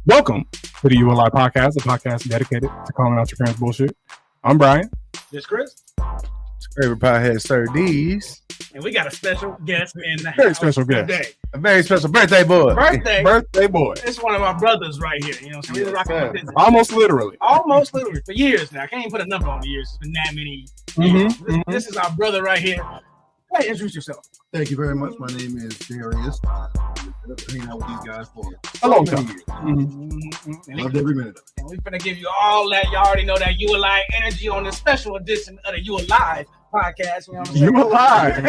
Welcome to the You Alive podcast, a podcast dedicated to calling out your parents' bullshit. I'm Brian. This Chris. Favorite pothead, Sir D's. And we got a special guest in the Very house special guest. today. A very special birthday boy. Birthday boy. It's one of our brothers right here. You know, so we're rocking with business. Almost literally. Almost literally for years now. I can't even put a number on the years. It's been that many years. This is our brother right here. Go ahead, introduce yourself. Thank you very much. My name is Darius. I've been hanging out with these guys for A long time. years. And Loved every minute of it. we're going to give you all that. You already know that You Alive energy on this special edition of the You Alive podcast. You know what I'm saying? You Alive.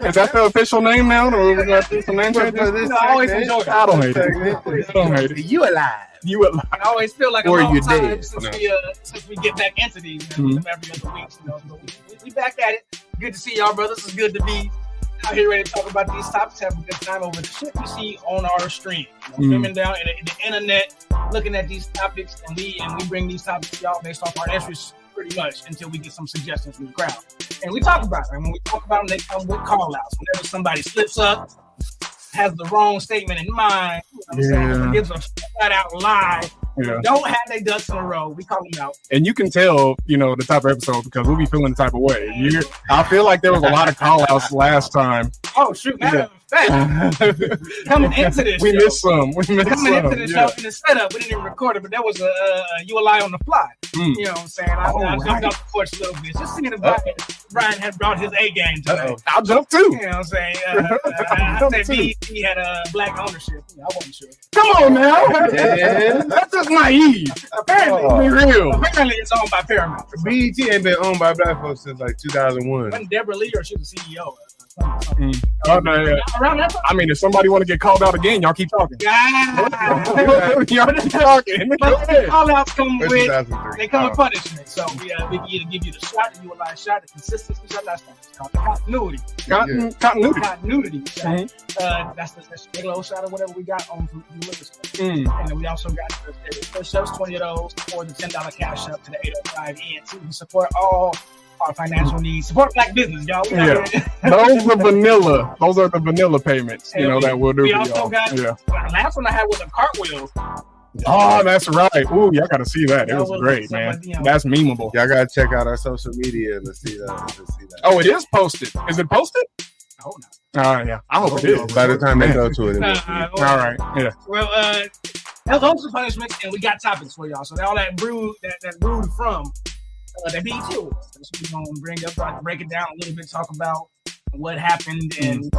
Is that the official name now? Or we got some name changes? I always enjoy it. I don't hate it. I don't hate it. You alive. You Alive. I always feel like a Or long you time dead. since we get back into these every other week. You know, so we back at it. Good to see y'all, brothers. It's good to be out here ready to talk about these topics, have a good time over the shit we see on our stream. Streaming down in the internet, looking at these topics, and we bring these topics to y'all based off our interests pretty much until we get some suggestions from the crowd. And we talk about it. And when we talk about them, they come with call outs. Whenever somebody slips up, has the wrong statement in mind, you know what I'm saying? Gives a flat out lie. Yeah. Don't have their ducks in a row. We call them out. And you can tell, you know, the type of episode because we'll be feeling the type of way. I feel like there was a lot of call outs last time. Oh, shoot. Matter of Coming into this we show. missed some. Coming into the show in the setup, we didn't even record it, but that was a ULI on the fly. You know what I'm saying? I jumped off the porch a little bit, just seeing if Brian had brought his A game today. I'll jump too. You know what I'm saying? I said he had a black ownership. I wasn't sure. Come on now. That's just naive. Apparently, be real. Apparently, it's owned by Paramount. BET ain't been owned by black folks since like 2001. Wasn't Deborah Lee or she was the CEO? Oh, no, yeah. Around that time? I mean, if somebody want to get called out again, y'all keep talking. Yeah. Y'all keep talking. But the call-outs come with, 2003. they come with punishment. So we can either give you the shot, the ULI shot, the consistency shot. That's called the continuity. Continuity. Continuity shot. That's the regular old shot or whatever we got on from the liquor store. And then we also got the first shows, 20 of those, or the $10 cash up to the 805 ENT. We support all our financial needs. Support black business, y'all. Those are vanilla. Those are the vanilla payments, you know, that we'll do. We also got, last one I had was a cartwheel. Oh, that's right. Ooh, y'all got to see that. It was great, man. That's memeable. Y'all gotta check out our social media to see that. Oh, it is posted. Is it posted? Oh, no. Yeah. I hope it is. By the time they go to it, All right. Yeah. Well, that was also punishment, and we got topics for y'all. So all that brewed from the BET Awards. That's what we're gonna bring up, try to break it down a little bit, talk about what happened, and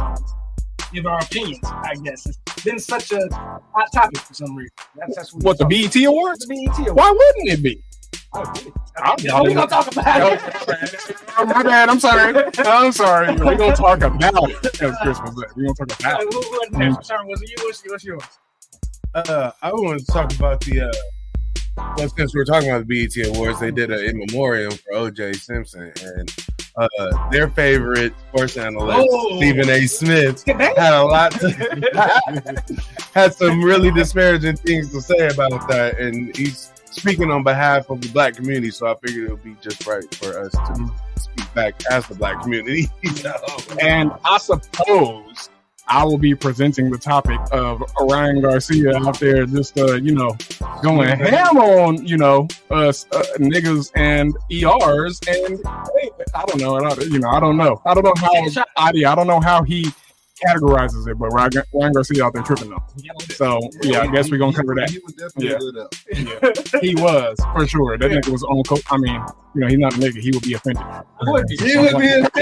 give our opinions. I guess it's been such a hot topic for some reason. That's what the BET Awards? The BET Awards. Why wouldn't it be? We're gonna talk about it. My bad. I'm sorry. We're gonna talk about it. That's Christmas. We're gonna talk about it. Was it you? What's yours? I want to talk about the. Well, since we're talking about the BET Awards, they did an in memoriam for O.J. Simpson, and their favorite sports analyst, Stephen A. Smith, had some really disparaging things to say about that, and he's speaking on behalf of the black community. So I figured it would be just right for us to speak back as the black community. And I suppose I will be presenting the topic of Ryan Garcia out there just, going ham on, niggas and ERs. And I don't know. I don't know how he categorizes it, but Ryan Garcia out there tripping though. So I guess we're gonna cover that. He was definitely He was for sure. That nigga was on. He's not a nigga. He would be offended. He would be offended.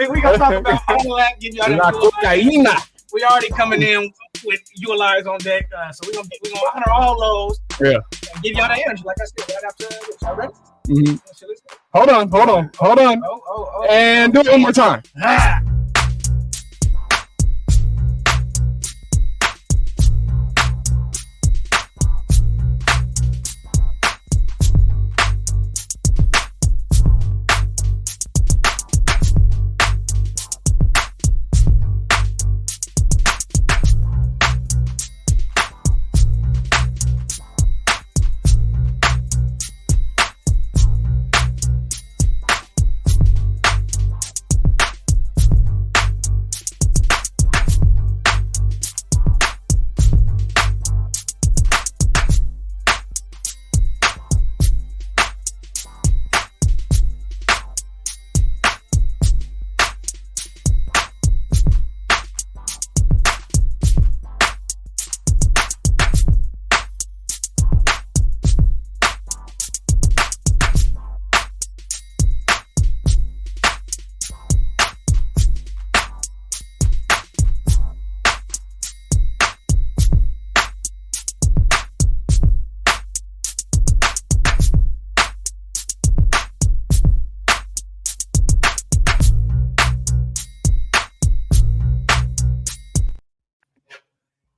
We gonna talk about all that. Give y'all that. We already coming in with ULIs on deck, so we're gonna honor all those. Yeah. And give y'all that energy, like I said, right after this. Y'all ready? Hold on. Oh. And do it one more time.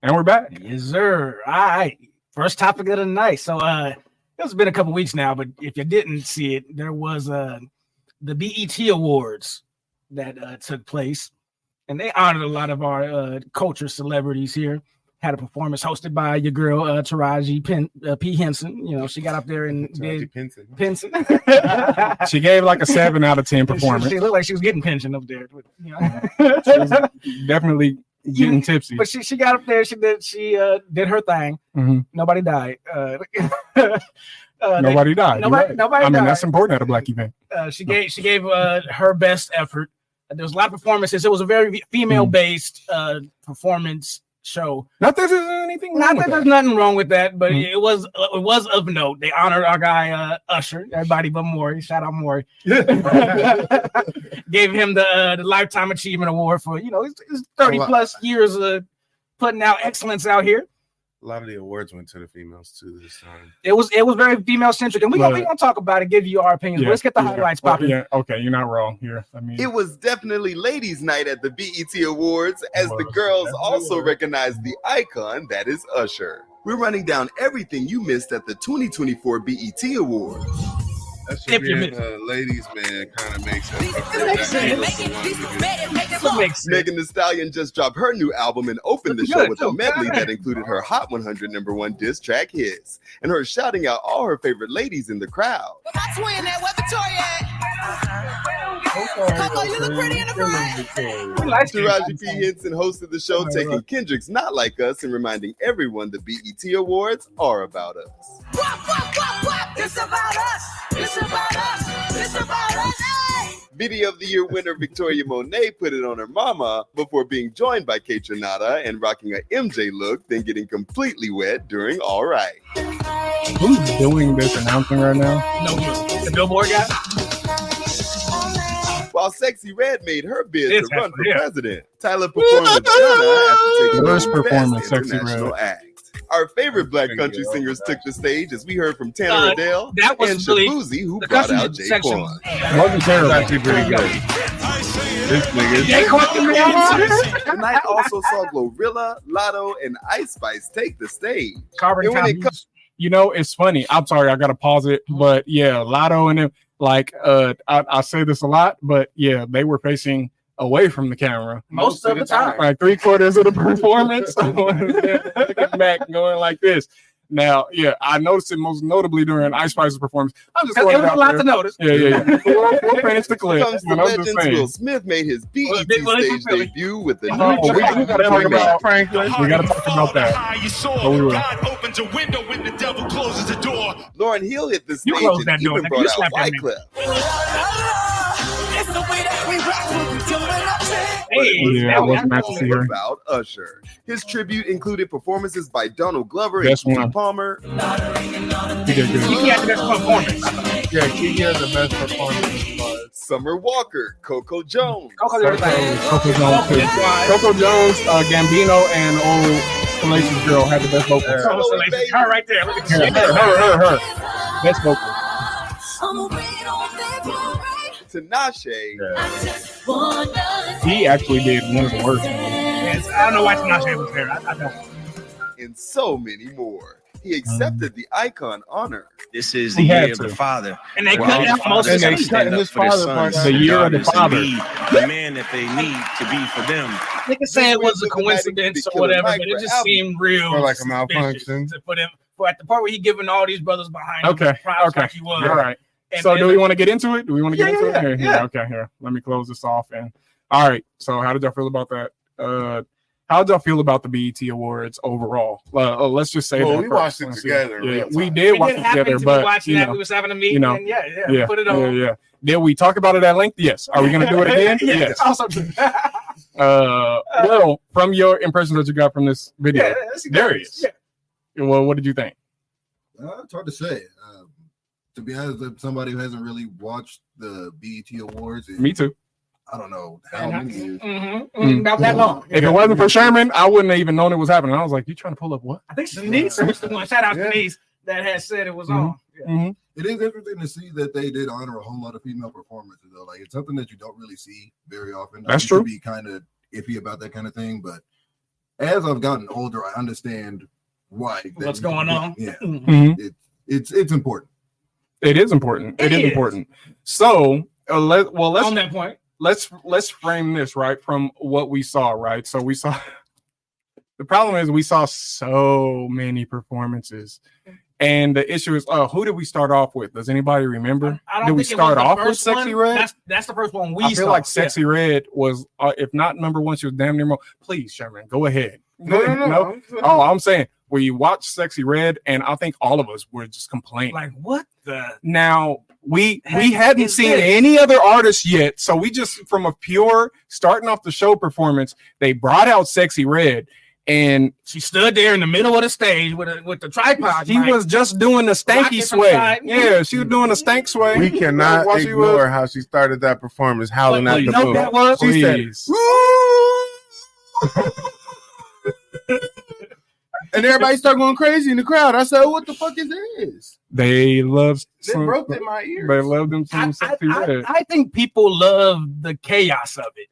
And we're back. Yes, sir. All right. First topic of the night. So it's been a couple weeks now, but if you didn't see it, there was the BET Awards that took place, and they honored a lot of our culture celebrities here. Had a performance hosted by your girl Taraji P. Henson. She got up there and did Pinson. She gave like a 7 out of 10 performance. She looked like she was getting pension up there. She was definitely getting tipsy. But she got up there. She did her thing. Mm-hmm. Nobody died. Nobody died. Nobody died. That's important at a black event. She gave her best effort. There was a lot of performances. It was a very female-based performance show. Not that there's anything wrong with there's that. nothing wrong with that, but it was of note. They honored our guy Usher, everybody but Maury. Shout out Maury. Gave him the Lifetime Achievement Award for his 30+ years of putting out excellence out here. A lot of the awards went to the females too this time. It was very female centric, and we gonna talk about it, give you our opinions. Let's get the highlights popping. Yeah, okay, you're not wrong here. I mean, it was definitely ladies' night at the BET Awards, as the girls also recognized the icon that is Usher. We're running down everything you missed at the 2024 BET Awards. That should be ladies' man kind of makes sense. Megan Thee Stallion just dropped her new album and opened the show with a medley that included her Hot 100 #1 diss track hits and her shouting out all her favorite ladies in the crowd. Coco, you look pretty in the front. Taraji P. Henson hosted the show, taking Kendrick's Not Like Us and reminding everyone the BET Awards are about us. It's about us. It's about us. It's about us. Hey! Video of the Year winner Victoria Monet put it on her mama before being joined by Kate Trinata and rocking a MJ look, then getting completely wet during All Right. Who's doing this announcing right now? No, the Billboard guy. While Sexy Red made her bid to run for president, Tyler performed with Ghana after taking Worst the performance, Best Sexy International Red. Act. Our favorite black country singers took the stage as we heard from Tanner Adele that was and really Shabuzi, who brought out Jay Quan. Wasn't terrible. Actually pretty good. This nigga. The night also saw Glorilla, Lotto, and Ice Spice take the stage. Carbon copies. It's funny. I'm sorry, I gotta pause it, but yeah, Lotto and them. Like, I say this a lot, but yeah, they were facing away from the camera most of the time. Like 3/4 of the performance. Looking back, going like this. Now, yeah, I noticed it most notably during Ice Spice's performance. I'm just There was a lot to notice. Yeah. We'll finish the clip. Comes the legends. Will Smith made his BET stage debut with the new we gotta talk about Franklin. We gotta talk about that. God opens a window when the devil closes the door. Lauryn Hill hit the stage closed that and door. even brought out Wyclef. It's the way that we rock when we doing our thing. Yeah, I wasn't meant to see her. About Usher. His tribute included performances by Donald Glover Best and Keke one. Palmer. He did good. He had the best performance. Yeah, Keke has the best performance. Summer Walker, Coco Jones. Coco Jones, Gambino, and old Salacious Girl had the best vocals. Her right there. Look at Her. Best vocals. Tinashe. He actually did one of the worst. Yes, I don't know why Tinashe was there. I don't. And so many more. He accepted the icon honor. This is the year of the father. And they cut out most of they cut his father part. The year of the father. The man that they need to be for them. Niggas say it was a coincidence or whatever, but it just seemed real. Or like a suspicious malfunction. to put him at the part where he giving all these brothers behind him Okay. props like he was. All right. And So then do we want to get into it? Yeah. Here. Okay, here. Let me close this off. And all right. So how did y'all feel about that? How did y'all feel about the BET Awards overall? Let's just say that we watched it together. Yeah, we did watch it together, but watching that, we was having a meeting, and yeah, put it on. Yeah. Did we talk about it at length? Yes. Are we going to do it again? Yes. Also, well, from your impression that you got from this video, Darius. Yeah. Well, what did you think? It's hard to say. To be honest, if somebody who hasn't really watched the BET Awards, Me too. I don't know how many years. About that long. If it wasn't for Sherman, I wouldn't have even known it was happening. I was like, "You trying to pull up what?" I think Denise was the one. Shout out to Denise that had said it was on. Yeah. It is interesting to see that they did honor a whole lot of female performances, though. Like, it's something that you don't really see very often. That's true. true. Be kind of iffy about that kind of thing, but as I've gotten older, I understand why. What's going on? Yeah, Mhm. it's important. It is important. It is important. So let's on that point. Let's frame this right from what we saw. Right. So we saw. The problem is we saw so many performances, and the issue is, who did we start off with? Does anybody remember? I don't did we think start it was the off with first Sexy one. Red? That's the first one we I feel saw. like Sexy Red was, if not number one, she was damn near more. Please, Sherman, go ahead. No. Oh, I'm saying we watched Sexy Red, and I think all of us were just complaining. Like, what the? Now we Heck hadn't is seen this? any other artists yet, so we just from a pure starting off the show performance, they brought out Sexy Red, and She stood there in the middle of the stage with the tripod. she was just doing the stanky Rocking from sway. side. Yeah, she was doing the stank sway. We cannot While she ignore how she started that performance, howling But at you the know food. that was? She said, Please. and everybody started going crazy in the crowd. I said, "What the fuck is this?" They loved They some, broke in my ears. they loved them some Sexy Red. I think people love the chaos of it,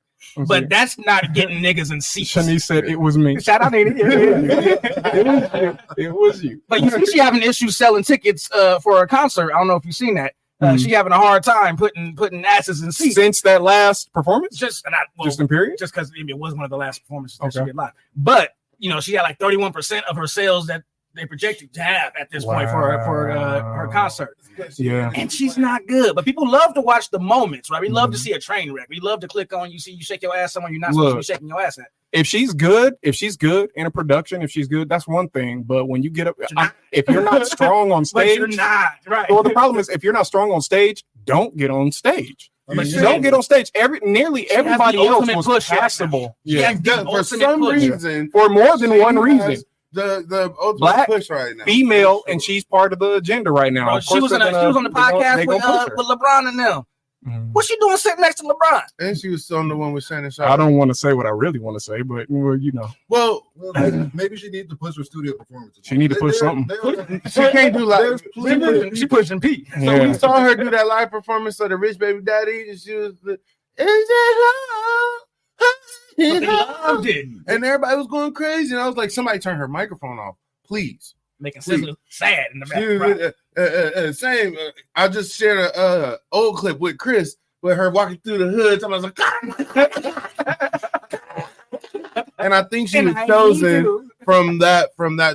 but that's not getting niggas in seats. Shanice said it was me. Shout out, Nene. It was you. It was you. But you see, she having issues selling tickets for a concert. I don't know if you've seen that. She having a hard time putting asses in seats Since that last performance, just just in period. just because it was one of the last performances that she Okay. did live. But you know, she had like 31% of her sales that they projected to have at this point for her concert. Yeah. And she's not good, but people love to watch the moments, right? We love to see a train wreck. We love to click on you shake your ass someone you're not supposed to be shaking your ass at. If she's good in a production, if she's good, that's one thing. But when you get up, if you're not strong on But stage, you're not, right? well, the problem is if you're not strong on stage, don't get on stage. But she- Don't get on stage. Nearly She has the everybody else ultimate was push right passable. now. She Yeah, has the For ultimate some push. reason, for more than she one has reason. the ultimate Black, push right now. Female, and she's part of the agenda right now. Bro, Of she course was on they're the gonna- podcast they gonna push her. with LeBron and them. Mhm. What's she doing sitting next to LeBron? And she was on the one with Shannon Sharp. I don't want to say what I really want to say, but well, you know, Well, Maybe she needs to push her studio performances. She need to push something. she can't do live. She pushing P. So Yeah. we saw her do that live performance of the Rich Baby Daddy, and she was the, "Is it But they love?" loved it. And everybody was going crazy. And I was like, "Somebody turn her microphone off, please." Making Sizzler sad in the She was, background. same. I just shared a old clip with Chris with her walking through the hood. I was like, and I think she was chosen from that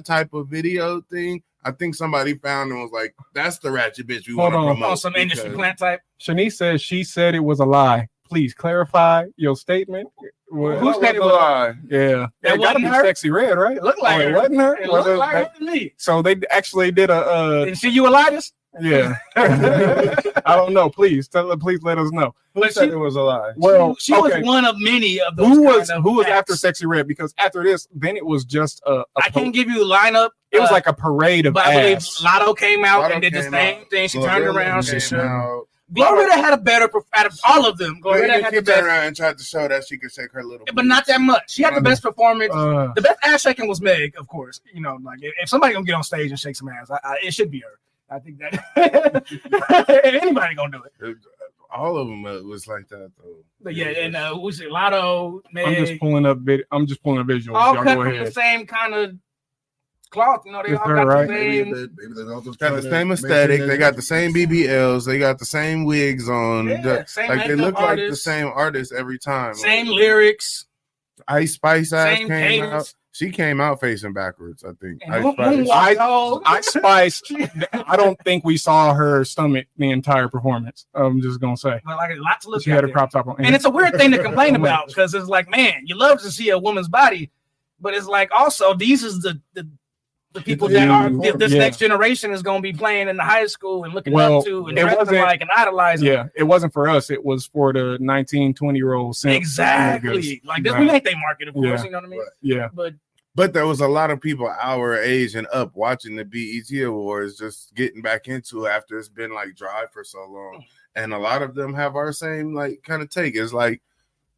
type of video thing. I think somebody found and was like, "That's the ratchet bitch we want to Hold on. promote." On some industry because- plant type. Shanice says she said it was a lie. Please clarify your statement. Who said it was a lie? Yeah, That it gotta wasn't be her? Sexy Red, right? It looked like it her. wasn't her. It Well, looked like that- her to me. So they actually did a Did she you Elias? yeah. I don't know. Please let us know. Who said it was a lie? Well, she okay. was one of many of those. Who was kind of acts. after Sexy Red? Because after this, then it was just I can't give you a lineup. It was like a parade of but I believe ass. Lotto came out Lotto and did the came same out. thing. She Glorilla turned around. came She out. Gloria had a better out of all of them. Gloria had She the turned best, around and tried to show that she could shake her little, but not that much. She had the best performance. Uh, The best ass shaking was Meg, of course. You know, like if somebody gonna get on stage and shake some ass, it should be her. I think that anybody gonna do it. All of them was like that though. But yeah, and who's it? Lotto, Meg, I'm just pulling up visuals. all Y'all cut go from the ahead. same kind of cloth. You know, they It's all her, got right? the Maybe same. they're also Got trying the to same maintain aesthetic. They their- got the same BBLs. They got the same wigs on. Yeah, same like they makeup look like the artists, same artist every time. same lyrics. Ice Spice ass same came cadence. out. She came out facing backwards. I think. And Ice who Spice. walked all- Ice Spice. I don't think we saw her stomach the entire performance. I'm just gonna say But like a lot to look she at. had a there. crop top on, And it's a weird thing to complain about because it's like, man, you love to see a woman's body, but it's like also these is the people that are this Yeah. next generation is going to be playing in the high school and looking Well, up to and it dressing wasn't- like and idolizing. Yeah, it wasn't for us. It was for the 19, 20-year-old. Exactly. Like this, we ain't they market, of course. Yeah. You know what I mean? Yeah. But there was a lot of people our age and up watching the BET Awards, just getting back into it after it's been like dry for so long. And a lot of them have our same like kind of take. It's like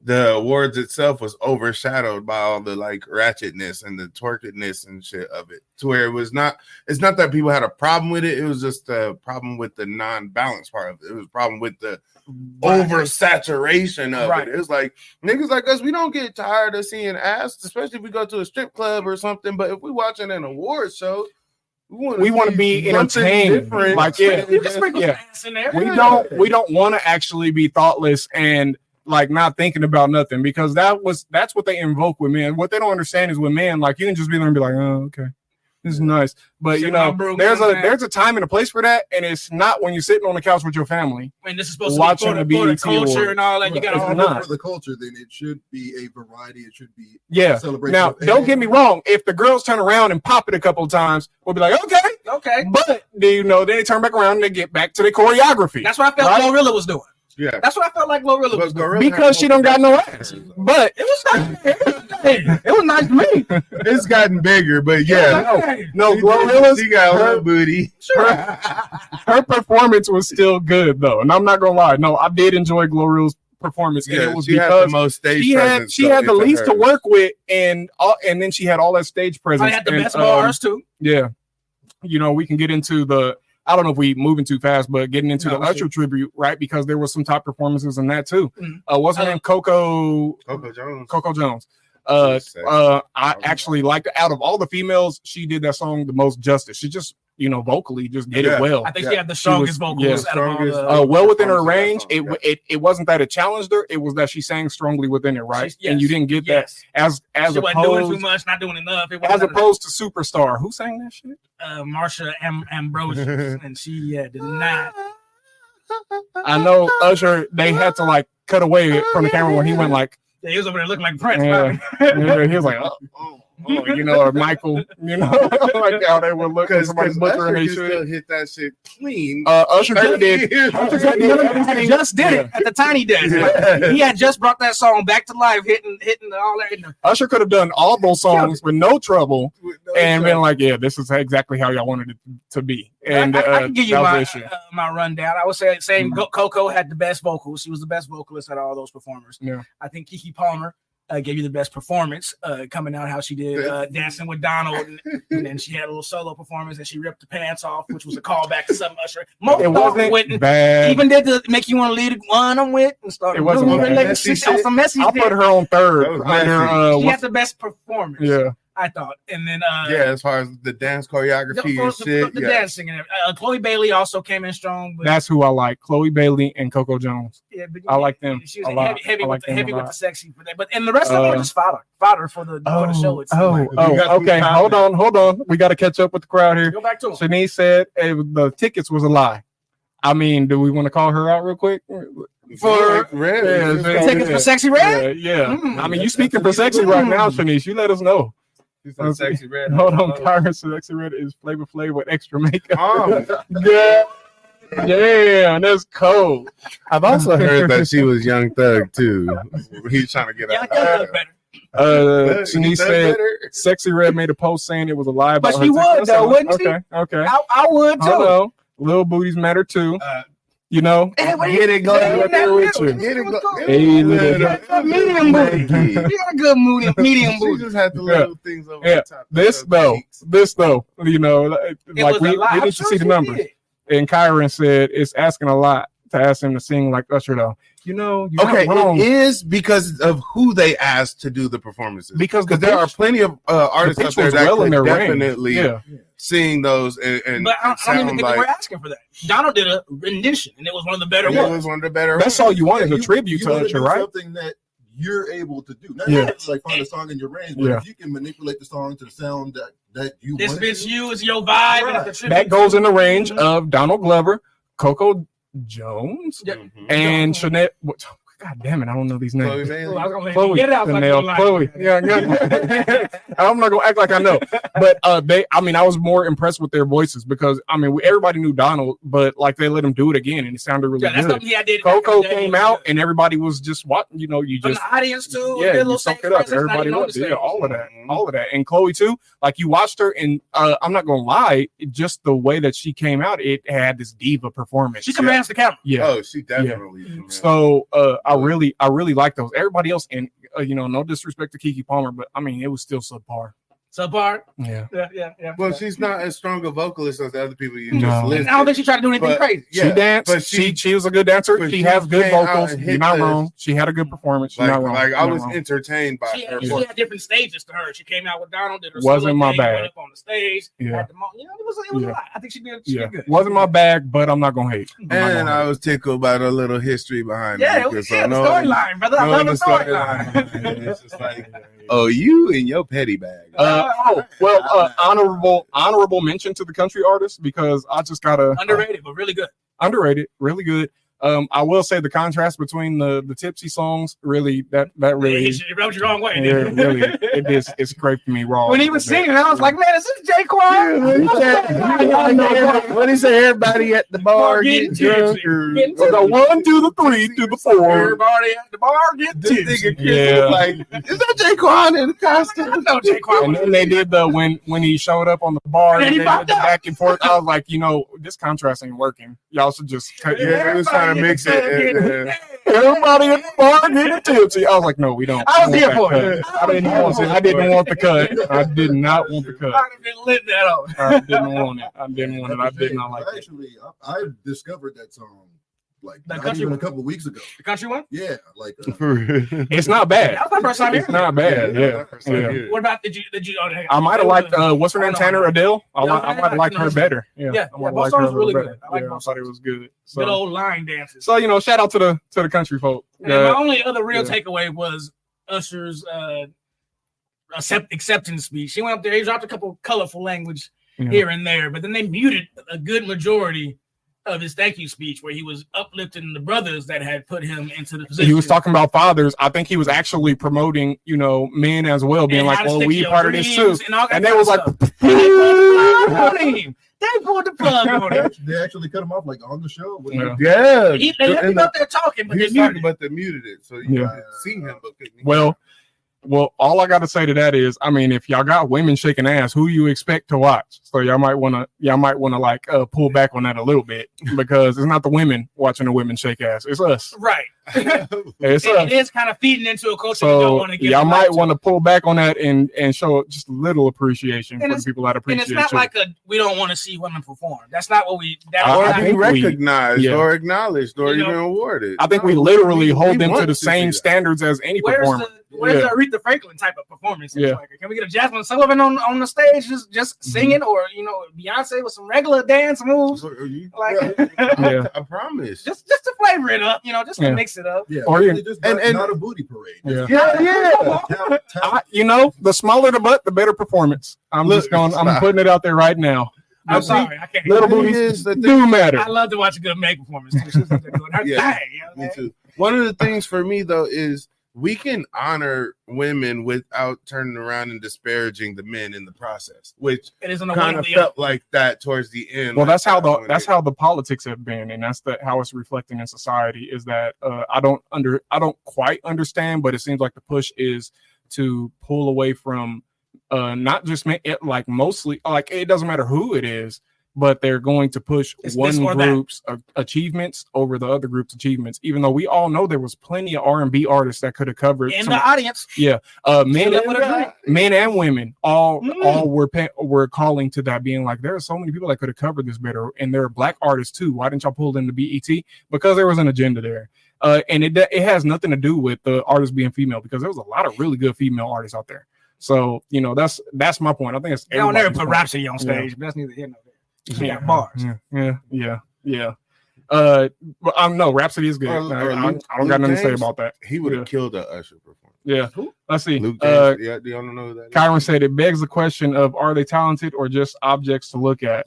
the awards itself was overshadowed by all the like ratchetness and the twerkedness and shit of it. To where it's not that people had a problem with it. It was just a problem with the non-balance part of it. It was a problem with the oversaturation of it. It was like niggas like us, we don't get tired of seeing ass, especially if we go to a strip club or something. But if we watching an award show, we want to be entertained. Like, yeah, You can sprinkle yeah. ass in there. We don't want to actually be thoughtless and like not thinking about nothing, because that's what they invoke with men. What they don't understand is with men, like you can just be there and be like, oh, okay. It's nice, but you know, there's a time and a place for that, and it's not when you're sitting on the couch with your family. And this is supposed watching to be for the culture Award. and all that. You got all for the culture. Then it should be a variety. It should be a celebration. Now, don't get me wrong. If the girls turn around and pop it a couple of times, we'll be like, okay. But you know, then they turn back around and they get back to the choreography. That's what I felt Glorilla was doing. Yeah, that's what I felt like Glorilla was doing. Because she don't got no ass. But it was nice. It was nice to me. It's gotten bigger, but yeah. No, Glorilla's she got a little booty. Her performance was still good though, and I'm not gonna lie. No, I did enjoy Glorilla's performance. Yeah, and it was she because had the most stage presence. She had the least to work with, and then she had all that stage presence. I had the best bars too. Yeah, you know, we can get into I don't know if we moving too fast, but getting into the Usher tribute, right? Because there was some top performances in that too. What's her name? Coco Jones. I actually liked, out of all the females, she did that song the most justice. She just, you know, vocally just did it well. I think she had the strongest vocals. Well within her range. It wasn't that it challenged her; it was that she sang strongly within it, right? And you didn't get that as she opposed wasn't doing too much, not doing enough. As opposed to Superstar, who sang that shit? Marsha Ambrosius, and she did not. I know Usher. They had to like cut away from the camera when he went like. Yeah, he was over there looking like Prince. He was like, oh, you know, or Michael, you know, like how they would look at somebody butchering their shit. Hit that shit clean. Usher did. He just did it at the Tiny Desk. He had just brought that song back to life, hitting all that. Usher could have done all those songs with no trouble and been like, yeah, this is exactly how y'all wanted it to be. And I can give you my rundown. I would say Coco had the best vocals. She was the best vocalist out of all those performers. Yeah. I think Keke Palmer gave you the best performance, coming out how she did Dancing with Donald, and then she had a little solo performance and she ripped the pants off, which was a callback to something Usher. It wasn't bad. Even did the make you want to lead the one I'm with and start. It wasn't some messy. I'll put her on third. She had the best performance. Yeah. I thought, and then as far as the dance choreography and shit, the dancing and Chloe Bailey also came in strong. But that's who I like, Chloe Bailey and Coco Jones. Yeah, but I like them. She was heavy with the sexy for that, but and the rest of them were just fodder for the show. Okay, hold on. We got to catch up with the crowd here. Go back to him. Shanice said the tickets was a lie. I mean, do we want to call her out real quick? For tickets for Sexy Red? Yeah. I mean, you speaking for Sexy right now, Shanice. You let us know. Sexy Red. Hold on, Kyron. Sexy Red is Flavor Flav with extra makeup. Yeah, that's cold. I've also heard that she was Young Thug too. He's trying to get out. Shanice said Sexy Red made a post saying it was a lie about her. But she would though, wouldn't she? Okay. I would too. Hello. Little booties matter too. You know, get it going. Medium booty. You got a good medium booty. She just had the little things over the top. This though, you know, like we need to see the numbers. And Kyron said it's asking a lot to ask him to sing like Usher though. You know, it is because of who they asked to do the performances. Because there are plenty of artists out there that could definitely sing those. But I don't even think we're asking for that. Donald did a rendition, and it was one of the better ones. It was one of the better. That's all you wanted, a tribute to Usher, right? Something that you're able to do. Not like find a song in your range, but if you can manipulate the song to the sound that you this want. This bitch you is your vibe. Right. That goes in the range of Donald Glover, Coco Jones, and Chanel. God damn it, I don't know these names. Chloe. Yeah. I'm not gonna act like I know, but I was more impressed with their voices because everybody knew Donald, but like they let him do it again and it sounded really good. Coco came out and everybody was just watching. You know, you just the audience too. Yeah, you soak it up. Everybody loved it. Yeah, all of that. And Chloe too. Like you watched her, and I'm not gonna lie, just the way that she came out, it had this diva performance. She commands the camera. Yeah. Oh, she definitely. Yeah. So I really like those. Everybody else, and no disrespect to Keke Palmer, but it was still subpar. Subpar? Yeah. Well, she's not as strong a vocalist as the other people you just listed. I don't think she tried to do anything crazy. She danced, but she was a good dancer. She has good vocals. You're not wrong. She had a good performance. She's not wrong. Like I was entertained by her. She had different stages to her. She came out with Donald, did her wasn't my bag. Went up on the stage. Yeah. It was a lot. I think she did good. Wasn't my bag, but I'm not gonna hate. And I was tickled by the little history behind it. Yeah, it was the storyline, brother. I love the storyline. It's just like, oh, you and your petty bag. Honorable mention to the country artists because I just gotta underrated, but really good. Underrated, really good. I will say the contrast between the tipsy songs really that really it rubbed you the wrong way. really it scraped me raw. When he was singing, I was like, man, is this Jaquan? What he say? Everybody at the bar getting drunk. The 1 to the 3 to the 4. Everybody at the bar getting tipsy. Yeah. Like, is that Jaquan in the costume? No, Jaquan. And then they did the when he showed up on the bar and they did the back and forth. I was like, this contrast ain't working. Y'all should just cut. Yeah, it was trying to mix it. Everybody at the bar getting tipsy. I was like, no, we don't. I was here for it. I didn't want the cut. I did not want the cut. I'd have been lit that up. I didn't want it. I did not like it. Actually, I discovered that song like The not country even a one? couple weeks ago. The country one? Yeah, like It's not bad. That was my first time It's hearing not bad. Yeah. What about did you? I might have liked what's her name, Tanner Adele. I Yeah, might have liked her better. Yeah, I might have both liked songs her a were really little good. better. I like I both thought it was good. good So, old line dances. shout out to the country folk. And my only other real takeaway was Usher's acceptance speech. He went up there, he dropped a couple colorful language here and there, but then they muted a good majority of his thank you speech where he was uplifting the brothers that had put him into the position. He was talking about fathers. I think he was actually promoting, men as well, being And like, how to well, stick we your part of this too. dreams and all that And they kind was of like, stuff. They pulled the plug on him. they actually cut him off like on the show. Yeah. They left him up there talking, but He they was talking, muted. but they muted it, so you could see him, but couldn't hear. Well, all I got to say to that is, if y'all got women shaking ass, who you expect to watch? So y'all might want to pull back on that a little bit because it's not the women watching the women shake ass. It's us. Right. It's us. It is kind of feeding into a culture you don't So want to get. y'all might want to pull back on that and show just a little appreciation for the people that And appreciate it's not you. like we don't want to see women perform. That's not what we. Or I be think recognized or acknowledged or even awarded. I think we literally hold we them to want the to same see that. standards as any performer. Where's the Aretha Franklin type of performance? Yeah. Like, can we get a Jasmine Sullivan on the stage just singing, or Beyonce with some regular dance moves? Like, I promise. just to flavor it up, just to mix it up. Yeah, Or really just not a booty parade. The smaller the butt, the better performance. I'm putting it out there right now. I'm sorry, I can't. Little booties do matter. I love to watch a good Meg performance too. She's doing her thing. Me too. One of the things for me though is we can honor women without turning around and disparaging the men in the process, which it is kind of felt like that towards the end. Well, that's how the politics have been, and that's how it's reflecting in society. Is that I don't quite understand, but it seems like the push is to pull away from not just mostly it doesn't matter who it is. But they're going to push one group's achievements over the other group's achievements, even though we all know there was plenty of R&B artists that could have covered in the audience. Yeah, men and women all were calling to that, being like, there are so many people that could have covered this better, and there are black artists too. Why didn't y'all pull them to BET? Because there was an agenda there, and it has nothing to do with the artists being female, because there was a lot of really good female artists out there. So that's my point. I think it's they don't ever put Rhapsody on stage, but that's neither here nor there. Yeah, bars. Yeah. No, Rhapsody is good. I don't got nothing to say about that. He would have killed a Usher performance. Yeah. Let's see. Luke James, do y'all know that? Kyron said it begs the question of, are they talented or just objects to look at?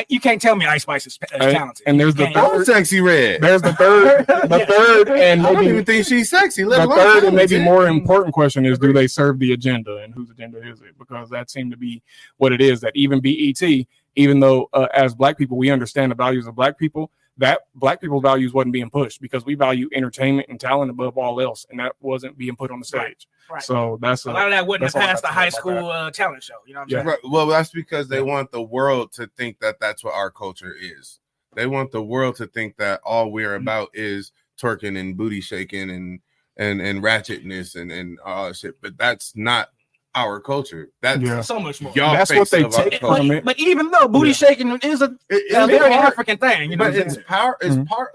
You can't tell me Ice Spice is talented. And there's the third, Sexy Red. There's the third, and I don't even think she's sexy. The third and maybe more important question is, do they serve the agenda, and whose agenda is it? Because that seemed to be what it is. That even BET, even though as Black people we understand the values of Black people, that Black people's values wasn't being pushed, because we value entertainment and talent above all else, and that wasn't being put on the stage. Right. So that's a lot of that wouldn't have passed the high school talent show. You know what I'm saying? Right. Well, that's because they want the world to think that that's what our culture is. They want the world to think that all we're about is twerking and booty shaking and ratchetness and all that shit. But that's not our culture. That's so much more. That's what they take from it. But even though booty shaking is a very African thing, but it's part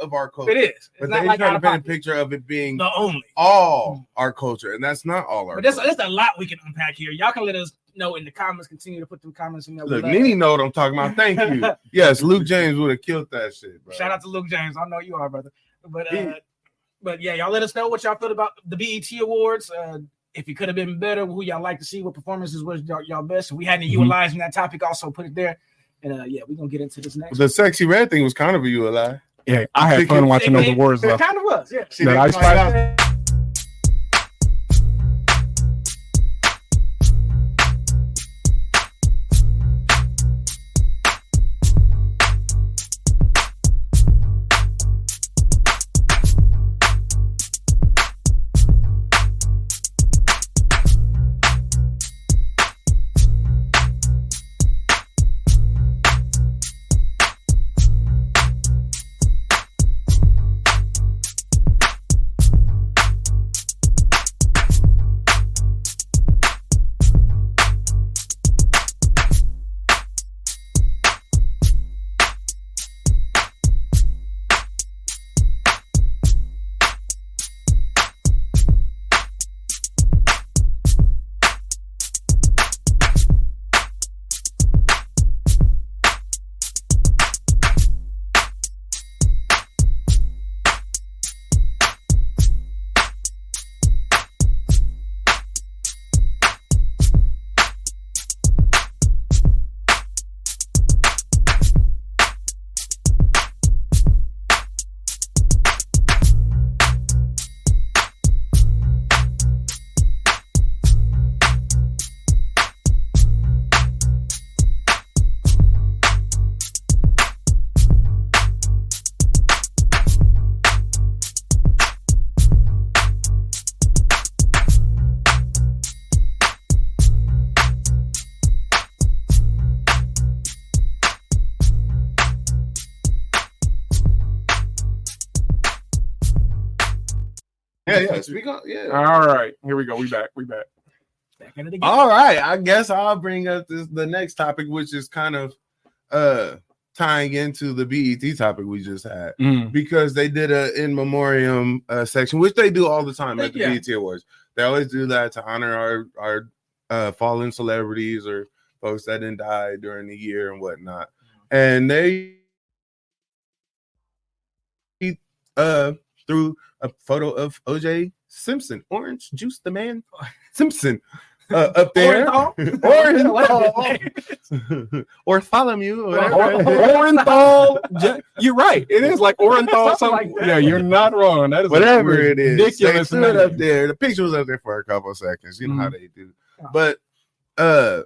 of our culture. It is. It's but not they like try to paint a picture of it being the only all our culture, and that's not all our. But there's a lot we can unpack here. Y'all can let us know in the comments. Continue to put them comments in there. Look, Nene know what I'm talking about. Thank you. Yes, Luke James would have killed that shit, bro. Shout out to Luke James. I know you are, brother. But yeah, y'all let us know what y'all feel about the BET Awards. if he could have been better, who y'all like to see, what performances was y'all best. And we hadn't utilized that topic, also put it there. And yeah, we're gonna get into this next. The sexy red thing was kind of a ULI. Yeah, I had fun watching those awards though. It kind of was, yeah. See, that Yeah. Speak on. Yeah. All right, here we go. We back. Back into the game. All right. I guess I'll bring up the next topic, which is kind of tying into the BET topic we just had, because they did a in memoriam section, which they do all the time at the BET Awards. They always do that to honor our fallen celebrities or folks that didn't die during the year and whatnot. And they threw a photo of OJ Simpson, Orange Juice the Man Simpson, up there. Orenthal. Or Bartholomew. Orenthal. You're right. It is like Orenthal. Something. Yeah, you're not wrong. That is whatever it is. Ridiculous. They threw it up there. The picture was up there for a couple of seconds. You know how they do. But I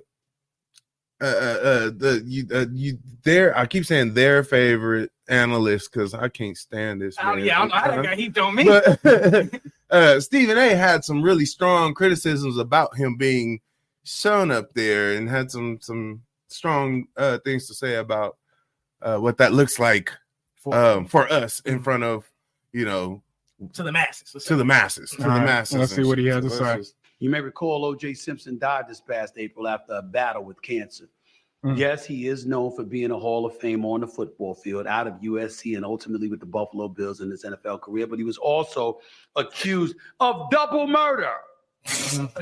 keep saying their favorite analyst because I can't stand this. Oh man. yeah, I got heat on me. But Stephen A had some really strong criticisms about him being shown up there and had some strong things to say about what that looks like for us in front of, to the masses. Let's see what he has to say. You may recall O.J. Simpson died this past April after a battle with cancer. Yes, he is known for being a Hall of Famer on the football field, out of USC and ultimately with the Buffalo Bills in his NFL career, but he was also accused of double murder.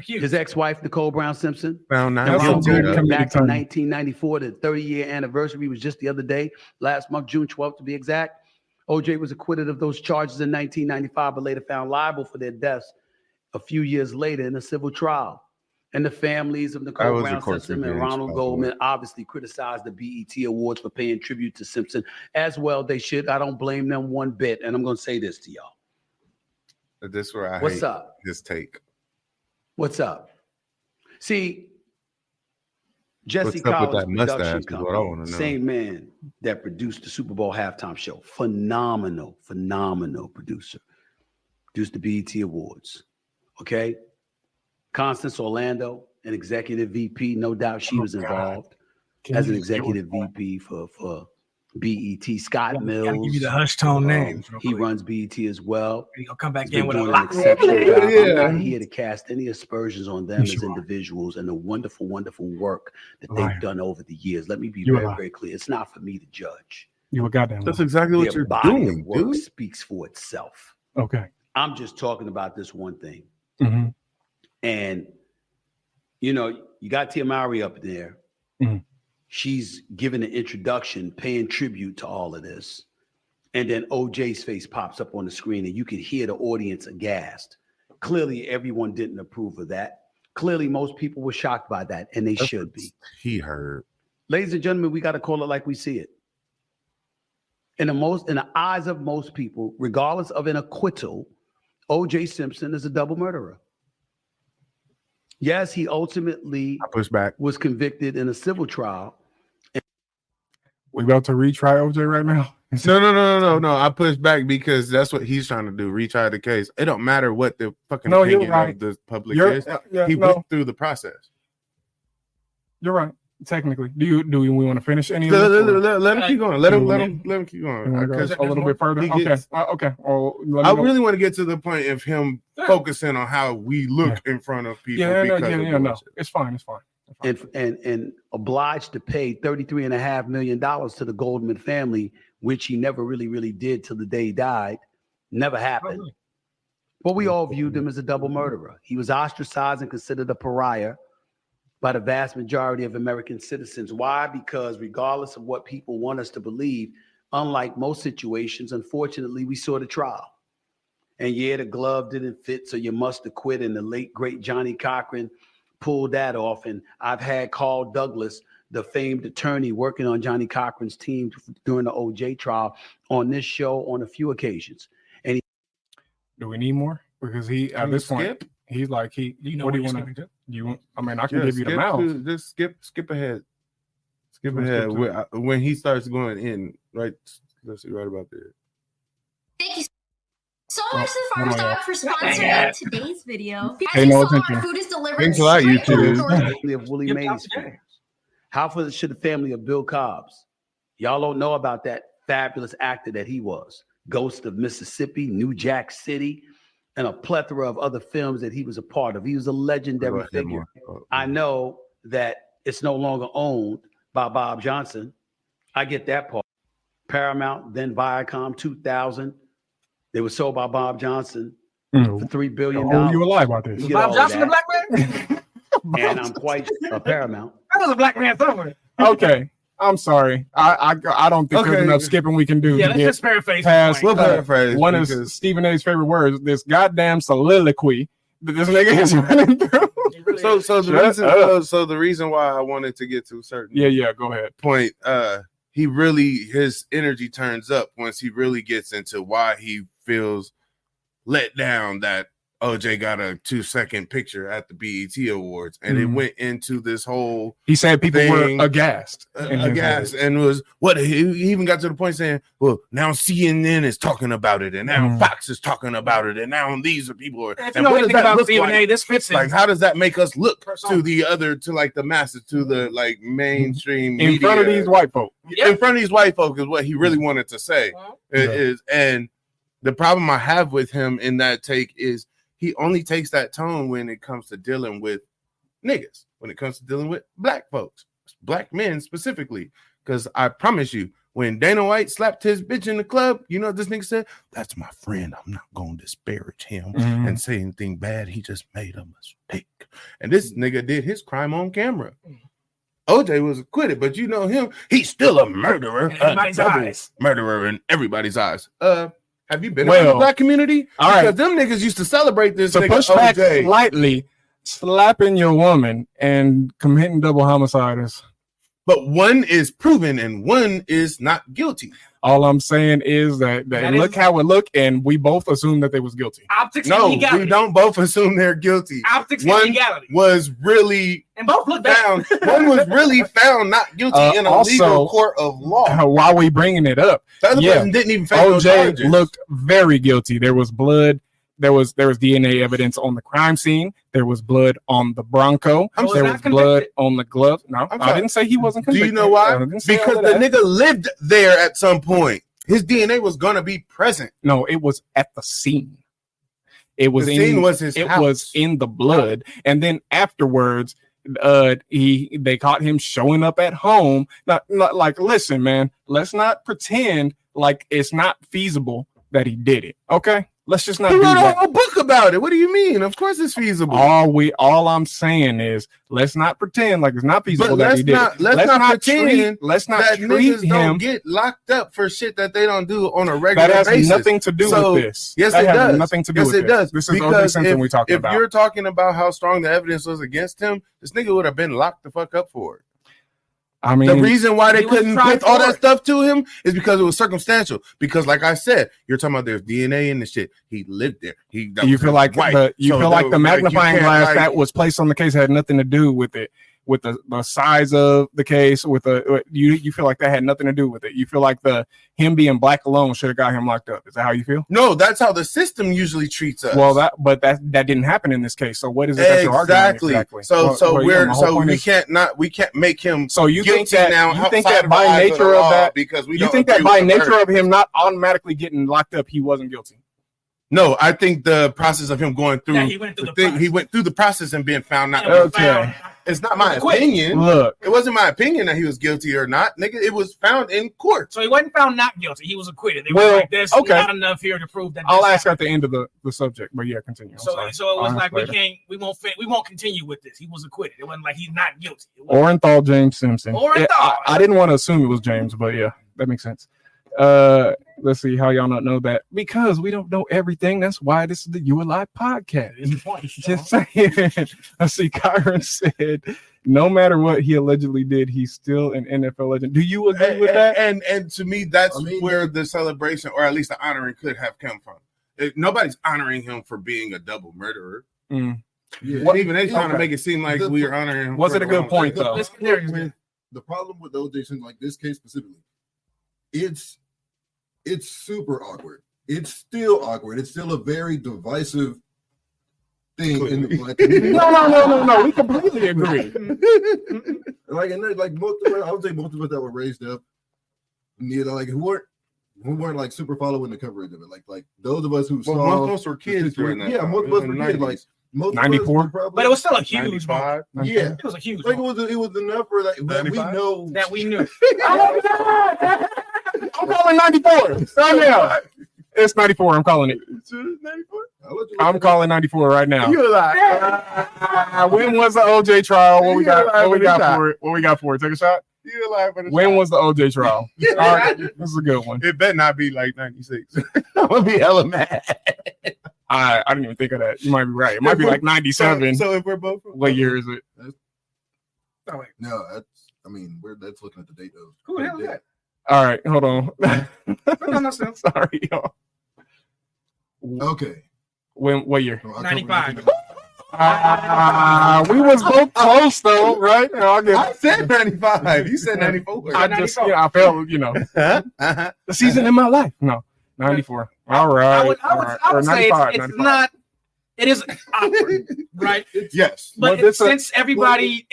His ex-wife, Nicole Brown Simpson, found back in 1994. The 30-year anniversary was just the other day, last month, June 12th to be exact. O.J. was acquitted of those charges in 1995, but later found liable for their deaths a few years later in a civil trial. And the families of Nicole Brown Simpson and Ronald Goldman obviously criticized the BET Awards for paying tribute to Simpson. As well, they should. I don't blame them one bit. And I'm going to say this to y'all. This is where I What's hate up? his take. What's up? See, Jesse Collins production company, same man that produced the Super Bowl halftime show. Phenomenal producer. Produced the BET Awards. Okay? Constance Orlando, an executive VP, no doubt she was involved as an executive VP for BET. Scott Mills. I'll give you the hush tone names. He runs BET as well. He's gonna come back in with a lot. lot. I'm not here to cast any aspersions on them as individuals and the wonderful work that they've done over the years. Let me be very clear. It's not for me to judge. You were goddamn. That's exactly what you're doing. Work speaks for itself. Okay. I'm just talking about this one thing. Mm-hmm. And, you got Tia Mowry up there. Mm-hmm. She's giving an introduction, paying tribute to all of this. And then OJ's face pops up on the screen and you can hear the audience aghast. Clearly, everyone didn't approve of that. Clearly, most people were shocked by that, and they should be. He heard. Ladies and gentlemen, we got to call it like we see it. In the eyes of most people, regardless of an acquittal, O.J. Simpson is a double murderer. Yes, he ultimately was convicted in a civil trial. We about to retry OJ right now? No. I push back because that's what he's trying to do. Retry the case. It don't matter what the fucking opinion of the public is. He went through the process. You're right. Technically, do we want to finish any of this? Let him keep going. Let him keep going. Go a little bit further. Okay. I really want to get to the point of him focusing on how we look in front of people. No, it's fine. And obliged to pay $33.5 million to the Goldman family, which he never really did till the day he died. Never happened. But we all viewed him as a double murderer. He was ostracized and considered a pariah by the vast majority of American citizens. Why? Because regardless of what people want us to believe, unlike most situations, unfortunately, we saw the trial. And yeah, the glove didn't fit, so you must acquit. And the late, great Johnny Cochran pulled that off. And I've had Carl Douglas, the famed attorney working on Johnny Cochran's team during the OJ trial, on this show on a few occasions. And do we need more? Because he, at this point, he's like, what do you want to do? I can give you the mouth. Just skip ahead. Skip ahead. When he starts going in, right? Let's see right about there. Thank you so much to the Farmer's Dog for sponsoring today's video. Pay no attention. Our food is delivered. Thanks a lot, YouTube. Of Willie Mays fans. How should the family of Bill Cobbs? Y'all don't know about that fabulous actor that he was. Ghost of Mississippi, New Jack City, and a plethora of other films that he was a part of. He was a legendary figure. I know that it's no longer owned by Bob Johnson. I get that part. Paramount, then Viacom, 2000. They were sold by Bob Johnson for $3 billion. You lie about this? Bob Johnson, the black man? And I'm quite a Paramount. I was a black man somewhere. Okay. I'm sorry. I don't think there's enough skipping we can do. Yeah, let's just paraphrase. We'll paraphrase. One of Stephen A's favorite words, this goddamn soliloquy that this nigga is running through. So the reason why I wanted to get to a certain go ahead. point, his energy turns up once he really gets into why he feels let down that OJ got a 2-second picture at the BET Awards, and it went into this whole. He said people were aghast, and was what he even got to the point saying, "Well, now CNN is talking about it, and now Fox is talking about it, and now these are people are." And what does that look like? This fits in. Like, how does that make us look to the masses, to the like mainstream in media? front of these white folk? In front of these white folk is what he really wanted to say. And the problem I have with him in that take is. He only takes that tone when it comes to dealing with niggas, when it comes to dealing with black folks, black men specifically. Because I promise you, when Dana White slapped his bitch in the club, you know what this nigga said? That's my friend. I'm not going to disparage him and say anything bad. He just made a mistake. And this nigga did his crime on camera. OJ was acquitted, but you know him. He's still a murderer. In everybody's eyes. Murderer in everybody's eyes. Have you been in the black community? Because them niggas used to celebrate this. To push back slightly, slapping your woman and committing double homicide is. But one is proven and one is not guilty. All I'm saying is that look how it looked, and we both assume that they was guilty. Optics no, and legality. We don't both assume they're guilty. Optics one and legality. Was really and both look found. One was really found not guilty in a legal court of law. While we bringing it up, the other person didn't even face no charges. Looked very guilty. There was blood. There was DNA evidence on the crime scene. There was blood on the Bronco. There was blood on the glove. No, I didn't say he wasn't convicted. Do you know why? Because the nigga lived there at some point. His DNA was gonna be present. No, it was at the scene. It was the scene was his house. It was in the blood, and then afterwards, they caught him showing up at home. Not like, listen, man, let's not pretend like it's not feasible that he did it. Okay, Let's just not He do wrote a that. whole book about it. What do you mean? Of course it's feasible. All I'm saying is let's not pretend like it's not feasible that he did. Let's not pretend let's not that treat niggas him. don't get locked up for shit that they don't do on a regular That has basis. nothing to do with this. Yes, That it has does. nothing to do yes, with it this. does. This is O.J. Because Simpson we're talking about. If you're talking about how strong the evidence was against him, this nigga would have been locked the fuck up for it. I mean, the reason why they couldn't put all that it. stuff to him is because it was circumstantial. Because, like I said, you're talking about there's DNA in the shit. He lived there. You feel like the magnifying glass that was placed on the case had nothing to do with it, with the size of the case. You feel like that had nothing to do with it. You feel like him being black alone should have got him locked up. Is that how you feel? No, that's how the system usually treats us. Well, that didn't happen in this case. So what is it that you're arguing? Exactly. We can't make him. So you think guilty now? You think that by nature of that, because we you think that by nature of him not automatically getting locked up, he wasn't guilty? No, I think the process of him going through he went through the process and being found not okay. It's not my opinion. Look, it wasn't my opinion that he was guilty or not, nigga. It was found in court. So he wasn't found not guilty. He was acquitted. They were like, there's not enough here to prove that. I'll ask at the end of the subject, but yeah, continue. So it was like we won't continue with this. He was acquitted. It wasn't like he's not guilty. Orenthal James Simpson. Orenthal. I didn't want to assume it was James, but yeah, that makes sense. Let's see how y'all not know that, because we don't know everything. That's why this is the You Alive podcast. Just saying. Let's see. Kyron said, no matter what he allegedly did, he's still an NFL legend. Do you agree with that? And to me, that's where the celebration, or at least the honoring, could have come from. Nobody's honoring him for being a double murderer. Yeah. Even they trying to make it seem like we are honoring him. Was it a good point though? The problem with O.J. Simpson, like this case specifically, it's super awkward. It's still awkward. It's still a very divisive thing in the black community. No. We completely agree. Like most of us, I would say most of us that were raised up, who weren't like super following the coverage of it. Like those of us who saw most were kids during that. Yeah, most of us were kids. Like most 94, but it was still a huge 95. Yeah, it was a huge. Like it was enough for that we knew. I'm calling 94 right now. It's 94. I'm calling it. 94. I'm calling 94 right now. When was the OJ trial? What we got for it? What we got for it? Take a shot. When was the OJ trial? All right, this is a good one. It better not be like 96. I'm gonna be hella mad. I didn't even think of that. You might be right. It might be like 97. So if we're both, what year is it? No, that's looking at the date though. Who the hell is that? All right, hold on. No, sorry, y'all. Okay. What year? 95. We was both close though, right? I said 95. You said 94. I felt, the season in my life. No, 94. All right. I would say it's not. It is awkward, right? Yes. But since everybody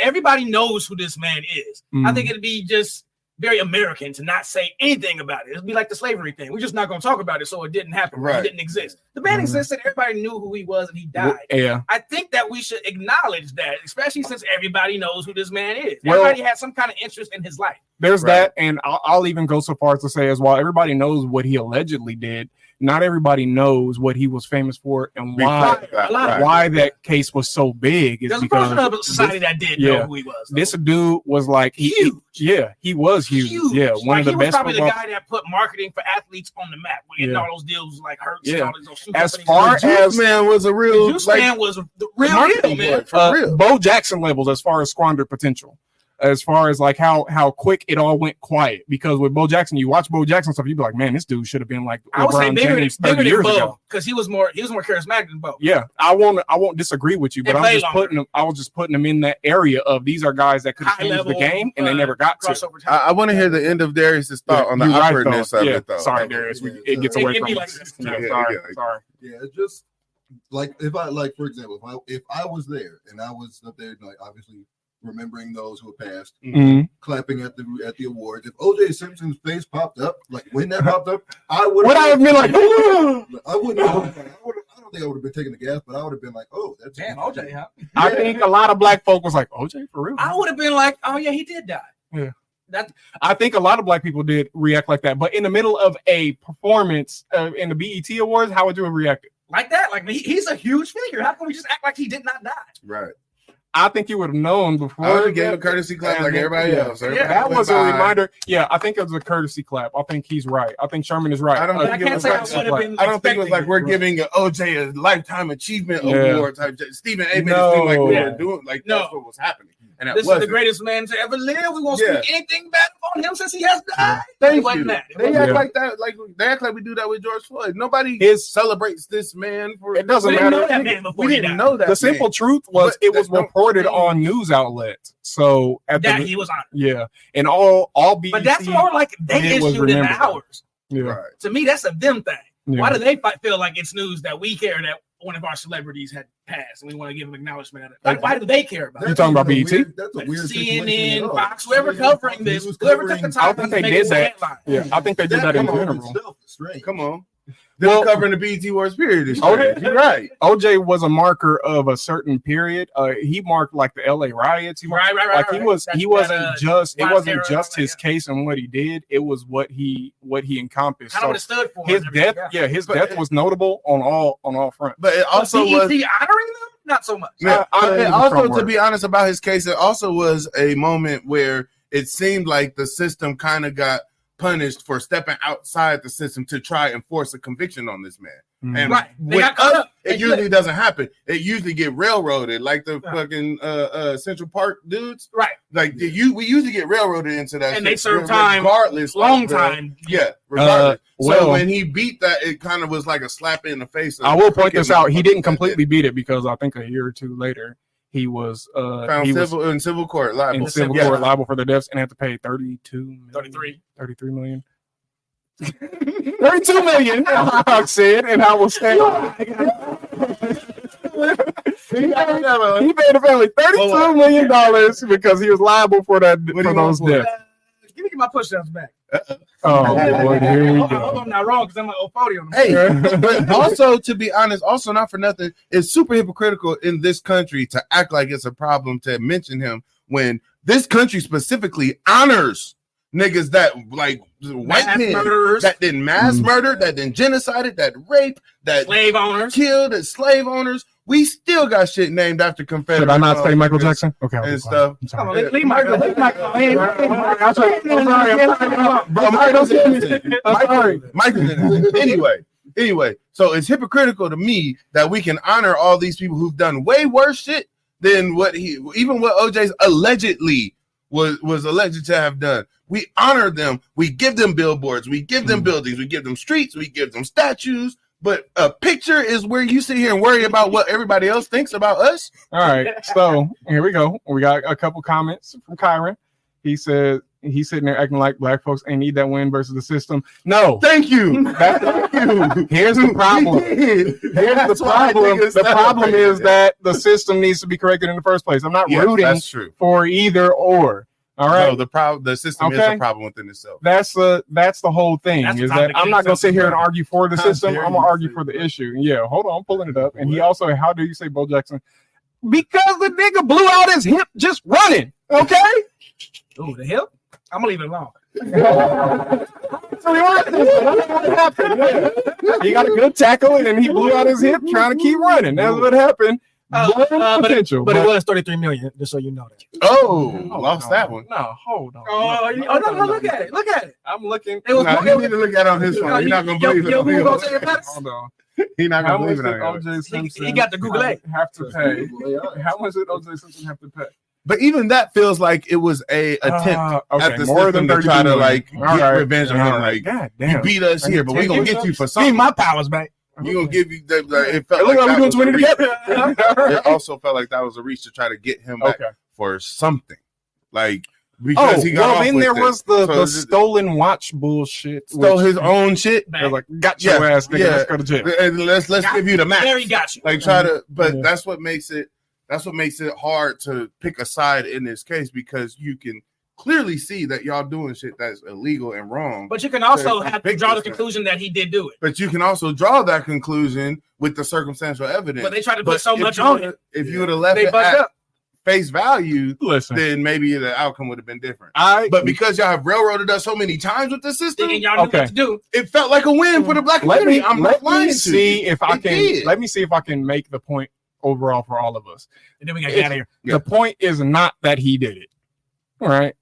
knows who this man is, I think it'd be just very American to not say anything about it. It'd be like the slavery thing. We're just not going to talk about it, so it didn't happen. Right. It didn't exist. The man existed. Everybody knew who he was, and he died. Yeah. I think that we should acknowledge that, especially since everybody knows who this man is. Everybody had some kind of interest in his life. There's that, and I'll even go so far as to say, as well, everybody knows what he allegedly did. Not everybody knows what he was famous for and why that case was so big. Is There's because a portion of society that did know who he was. Though. This dude was like huge. He was huge. Yeah, one of the best. He was probably the guy that put marketing for athletes on the map. Getting all those deals like Hertz. And all those shoe as far as man was a real, the juice man was the real deal, man. For real. Bo Jackson levels as far as squandered potential. As far as like how quick it all went quiet, because with Bo Jackson, you watch Bo Jackson stuff, you'd be like, man, this dude should have been like LeBron James 30 years ago, because he was more charismatic than Bo. Yeah, I won't disagree with you, but I was just putting them in that area of these are guys that could have changed the game and they never got to. I want to hear the end of Darius's thought on the awkwardness of it, though. Sorry, Darius, it gets away from us. Sorry. Yeah, it's just like for example, if I was there and I was up there, like obviously remembering those who have passed, clapping at the awards. If O.J. Simpson's face popped up, like when that popped up, I would have been like, I wouldn't. I don't think I would have been taking the gas, but I would have been like, oh, that's damn O.J. Huh? I think a lot of black folk was like, O.J. for real. I would have been like, oh yeah, he did die. Yeah. I think a lot of black people did react like that. But in the middle of a performance in the BET Awards, how would you have reacted? Like that? Like he's a huge figure. How can we just act like he did not die? Right. I think you would have known before. I would have gave a courtesy clap like everybody else. That was a reminder. Yeah, I think it was a courtesy clap. I think he's right. I think Sherman is right. I don't think it was like we're giving OJ a lifetime achievement award type. Stephen A. made it seem like we were doing like that's what was happening. And this is the greatest man to ever live. We won't speak anything bad on him since he has died. Thank you. They act like that. Like they act like we do that with George Floyd. Nobody celebrates this man for. It doesn't matter. We didn't know that. The simple truth was it was reported on news outlets. So that he was honored. Yeah, and all BET. But that's more like they issued in ours. Yeah. Right. To me, that's a them thing. Yeah. Why do they feel like it's news that we care that one of our celebrities had passed and we want to give them acknowledgement of it? Like, why do they care about it? You're talking about BET? That's a weird CNN, Fox, whoever covering this, whoever took the time. I think they did that. Yeah, I think they did that in general. Come on. They're covering the BET Awards period. You're right. OJ was a marker of a certain period. He marked like the LA riots. Right. Like he wasn't just. It wasn't just his case and what he did. It was what he encompassed. Kind of what it stood for. His death, his death was notable on all fronts. But it also was honoring them, not so much. Also, to be honest about his case, it also was a moment where it seemed like the system kind of got punished for stepping outside the system to try and force a conviction on this man. And with us, it usually doesn't happen. It usually get railroaded, like the fucking Central Park dudes. Right. Like we usually get railroaded into that. And they serve time regardless. Long time. Yeah. Regardless. So when he beat that, it kind of was like a slap in the face. I will point this out. He didn't completely beat it because I think a year or two later he was found in civil court liable. Court liable for the deaths and had to pay 33 million. 32 million, I said, and I was saying he paid the family $32 million because he was liable for that for those deaths. Give me my push-ups back. Oh boy, here we go. I hope I'm not wrong because I'm like 40 on them. Hey, but also to be honest, also not for nothing, it's super hypocritical in this country to act like it's a problem to mention him when this country specifically honors niggas that like white men that didn't mass murder, that didn't genocided, that rape, that slave owners killed, that slave owners. We still got shit named after Confederate. Should I not say Michael Jackson? Okay, and stuff. Come on, leave Michael. Anyway, so it's hypocritical to me that we can honor all these people who've done way worse shit than what OJ's allegedly was alleged to have done. We honor them. We give them billboards. We give them buildings. We give them streets. We give them statues. But a picture is where you sit here and worry about what everybody else thinks about us. All right. So here we go. We got a couple comments from Kyron. He said he's sitting there acting like black folks ain't need that win versus the system. No. Thank you. Thank you. Here's the problem. Here's the problem. The problem is that the system needs to be corrected in the first place. I'm not rooting for either or. All right. No, the system is a problem within itself. That's the whole thing. Is that I'm not gonna sit here and argue for the system. I'm gonna argue for the issue. Yeah, hold on, I'm pulling it up. And he also, how do you say Bo Jackson? Because the nigga blew out his hip just running. Okay. Oh, the hip? I'm gonna leave it alone. He got a good tackle and he blew out his hip trying to keep running. That's what happened. Potential, but it was 33 million, just so you know that. Lost that one. No, hold on. No, look at it. Look at it. I'm looking. It was you need to look at it on his phone. You're not gonna believe it. Hold on. He's not gonna believe it. OJ Simpson he got the Google A. Have to pay. How much did OJ Simpson have to pay? But even that feels like it was a attempt at the more system to try to like get revenge on him. Like, God damn, you beat us here, but we're gonna get you for something. Need my powers back. We're gonna give you that. It felt like we doing 20 together. It also felt like that was a reach to try to get him back for something. Like because he got off then with there it. was the stolen watch bullshit. Stole his own shit. They're like, got your ass, nigga. Let's go to jail. And let's give you the match. There he got you. Like try to, but that's what makes it. That's what makes it hard to pick a side in this case because you can clearly see that y'all doing shit that's illegal and wrong. But you can also have to draw the conclusion that he did do it. But you can also draw that conclusion with the circumstantial evidence. But they try to put so much on it. If you would have left it face value, Listen, then maybe the outcome would have been different. But because y'all have railroaded us so many times with the system, thinking y'all knew what to do. It felt like a win for the black community. Let me see if I can make the point overall for all of us. And then we got to get out of here. The point is not that he did it. All right.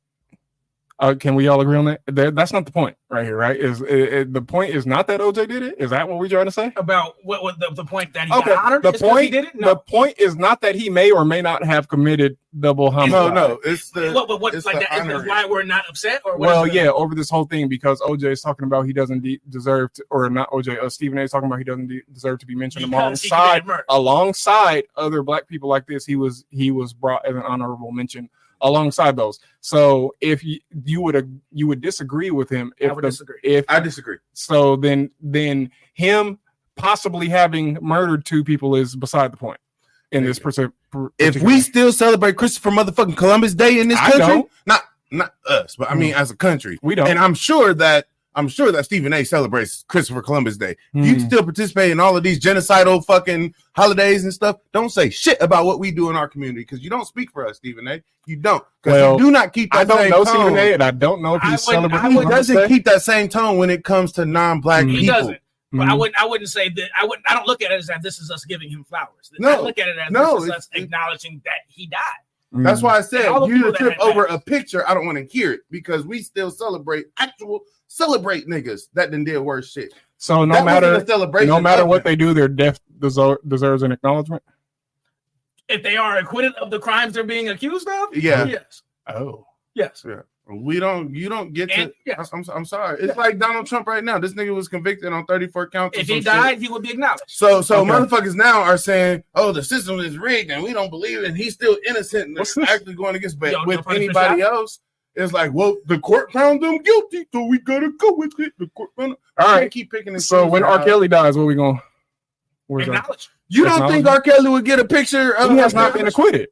Can we all agree on that? That's not the point right here, right? The point is not that OJ did it? Is that what we're trying to say? About what the point that he got honored? The point, he did it? No. The point is not that he may or may not have committed double homicide. No, it's the it's like that. Is why we're not upset? Or over this whole thing because OJ is talking about he doesn't deserve to, or not OJ. Stephen A. is talking about he doesn't deserve to be mentioned alongside other black people like this. He was brought as an honorable mention alongside those. So if you would disagree with him, I disagree. So then him possibly having murdered two people is beside the point in this particular. If we still celebrate Christopher motherfucking Columbus Day in this country, not us, but I mean as a country, we don't. And I'm sure that Stephen A. celebrates Christopher Columbus Day. You still participate in all of these genocidal fucking holidays and stuff. Don't say shit about what we do in our community because you don't speak for us, Stephen A. You don't. Because you do not keep that same tone. I don't know Stephen A. and I don't know if he's celebrating. He doesn't keep that same tone when it comes to non-black people. He doesn't. But I wouldn't say that. I don't look at it as that this is us giving him flowers. I look at it as this is us acknowledging that he died. That's why I said you trip over a picture. I don't want to hear it because we still celebrate niggas that did worse shit. So no matter what they do, their death deserves an acknowledgement. If they are acquitted of the crimes they're being accused of, yes. Oh, yes. Yeah. You don't get to. Yes. I'm sorry. It's like Donald Trump right now. This nigga was convicted on 34 counts. If he died, he would be acknowledged. So motherfuckers now are saying, "Oh, the system is rigged and we don't believe it." And he's still innocent. And they're actually going against. But with anybody else, it's like, well, the court found them guilty, so we gotta go with it. The court found. All right, keep picking. And so when R. Kelly dies, what are we going? Acknowledge. You don't think R. Kelly would get a picture of? He has not been acquitted.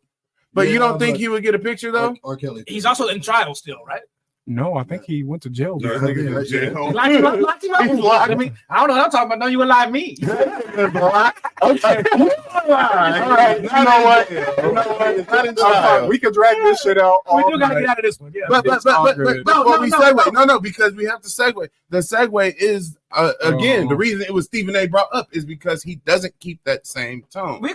But you don't think he would get a picture though? R. Kelly. He's also in trial still, right? No, I think he went to jail. Locked him up. I don't know what I'm talking about. No, you would lie to me. Okay. All right. You know what? We could drag this shit out. We do got to get out of this one. Yeah. But because we have to segue. The segue is again the reason it was Stephen A. brought up is because he doesn't keep that same tone. We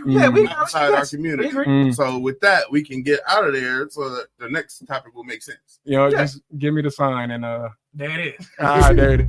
outside our community. So with that, we can get out of there so that the next topic will make sense. Just give me the sign and there it is. There it is.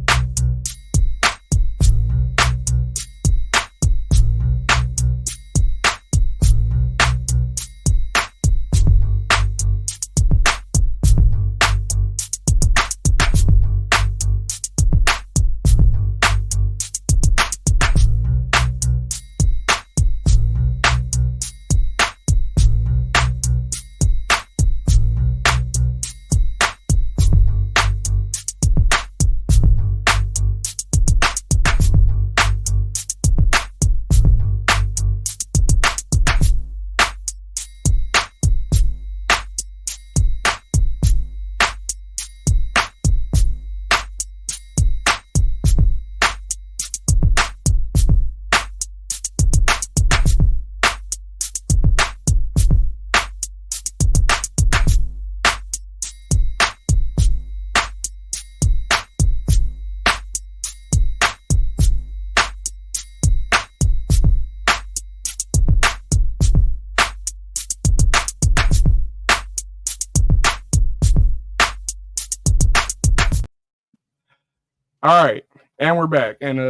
All right, and we're back, and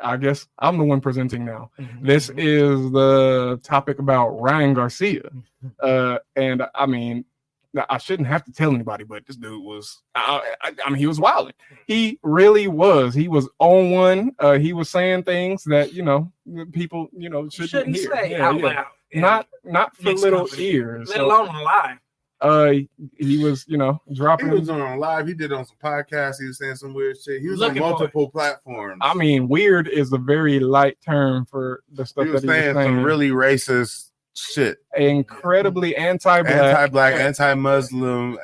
I guess I'm the one presenting now. This is the topic about Ryan Garcia, and I mean, I shouldn't have to tell anybody, but this dude was, I mean, he was wilding. He really was. He was on one. He was saying things that people shouldn't hear. Say out loud. Not for little ears, let alone on live. He was, dropping. He was on live. He did on some podcasts. He was saying some weird shit. He was on multiple platforms. I mean, weird is a very light term for the stuff he was saying. Some really racist shit. Incredibly anti-black, anti-Muslim,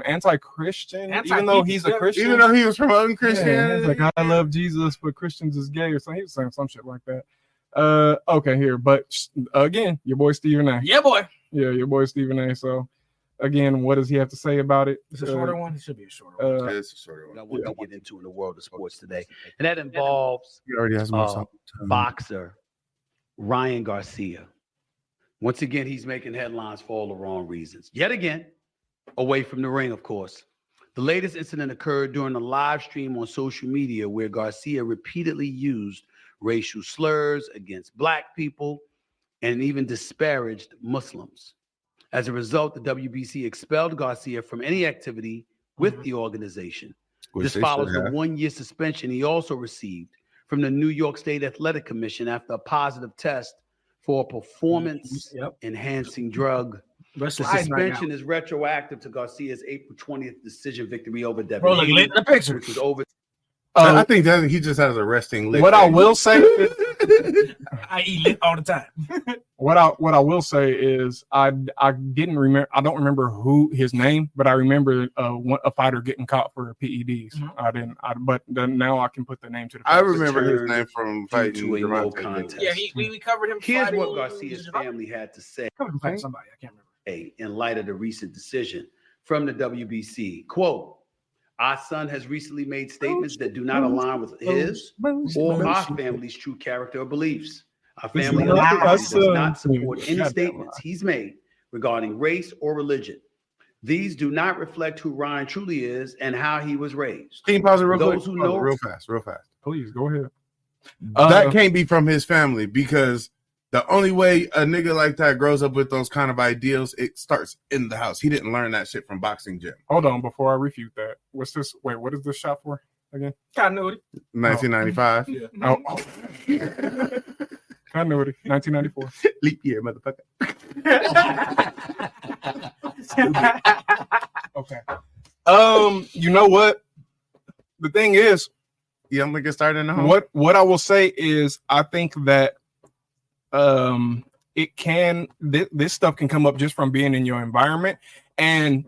anti-Christian. Even though he's a Christian, even though he was promoting Christianity, like I love Jesus, but Christians is gay or something. He was saying some shit like that. Okay, here, but again, your boy Stephen A. Yeah, boy. Yeah, your boy Stephen A. So again, what does he have to say about it? It's a shorter one. It should be a shorter one. It's a shorter one. I want to get into in the world of sports today, and that involves He already has more boxer Ryan Garcia. Once again, he's making headlines for all the wrong reasons. Yet again, away from the ring, of course. The latest incident occurred during a live stream on social media where Garcia repeatedly used racial slurs against Black people and even disparaged Muslims. As a result, the WBC expelled Garcia from any activity with the organization. This follows the 1-year suspension he also received from the New York State Athletic Commission after a positive test for a performance-enhancing drug. The suspension is retroactive to Garcia's April 20th decision victory over Devin. Bro, look the picture. Which was over. I think that he just has a resting lit. What I will say, I eat lit all the time. what I will say is I didn't remember. I don't remember who his name, but I remember a fighter getting caught for PEDs. I didn't. But now I can put the name to the. I remember his name from fighting to a no contest. Yeah, we covered him. Here's what Garcia's family had to say. Somebody, I can't remember. In light of the recent decision from the WBC, quote, our son has recently made statements that do not align with his or our family's true character or beliefs. Our family does not support any statements he's made regarding race or religion. These do not reflect who Ryan truly is and how he was raised. Can you pause it real quick? Those who know, real fast. Please go ahead. That can't be from his family because the only way a nigga like that grows up with those kind of ideals, it starts in the house. He didn't learn that shit from boxing gym. Hold on, before I refute that. What's this? Wait, what is this shot for again? Continuity. 1995. Oh. Continuity. 1994. Leap year, motherfucker. Okay. You know what? The thing is, you don't get started in the home. What I will say is, I think that it can this stuff can come up just from being in your environment. And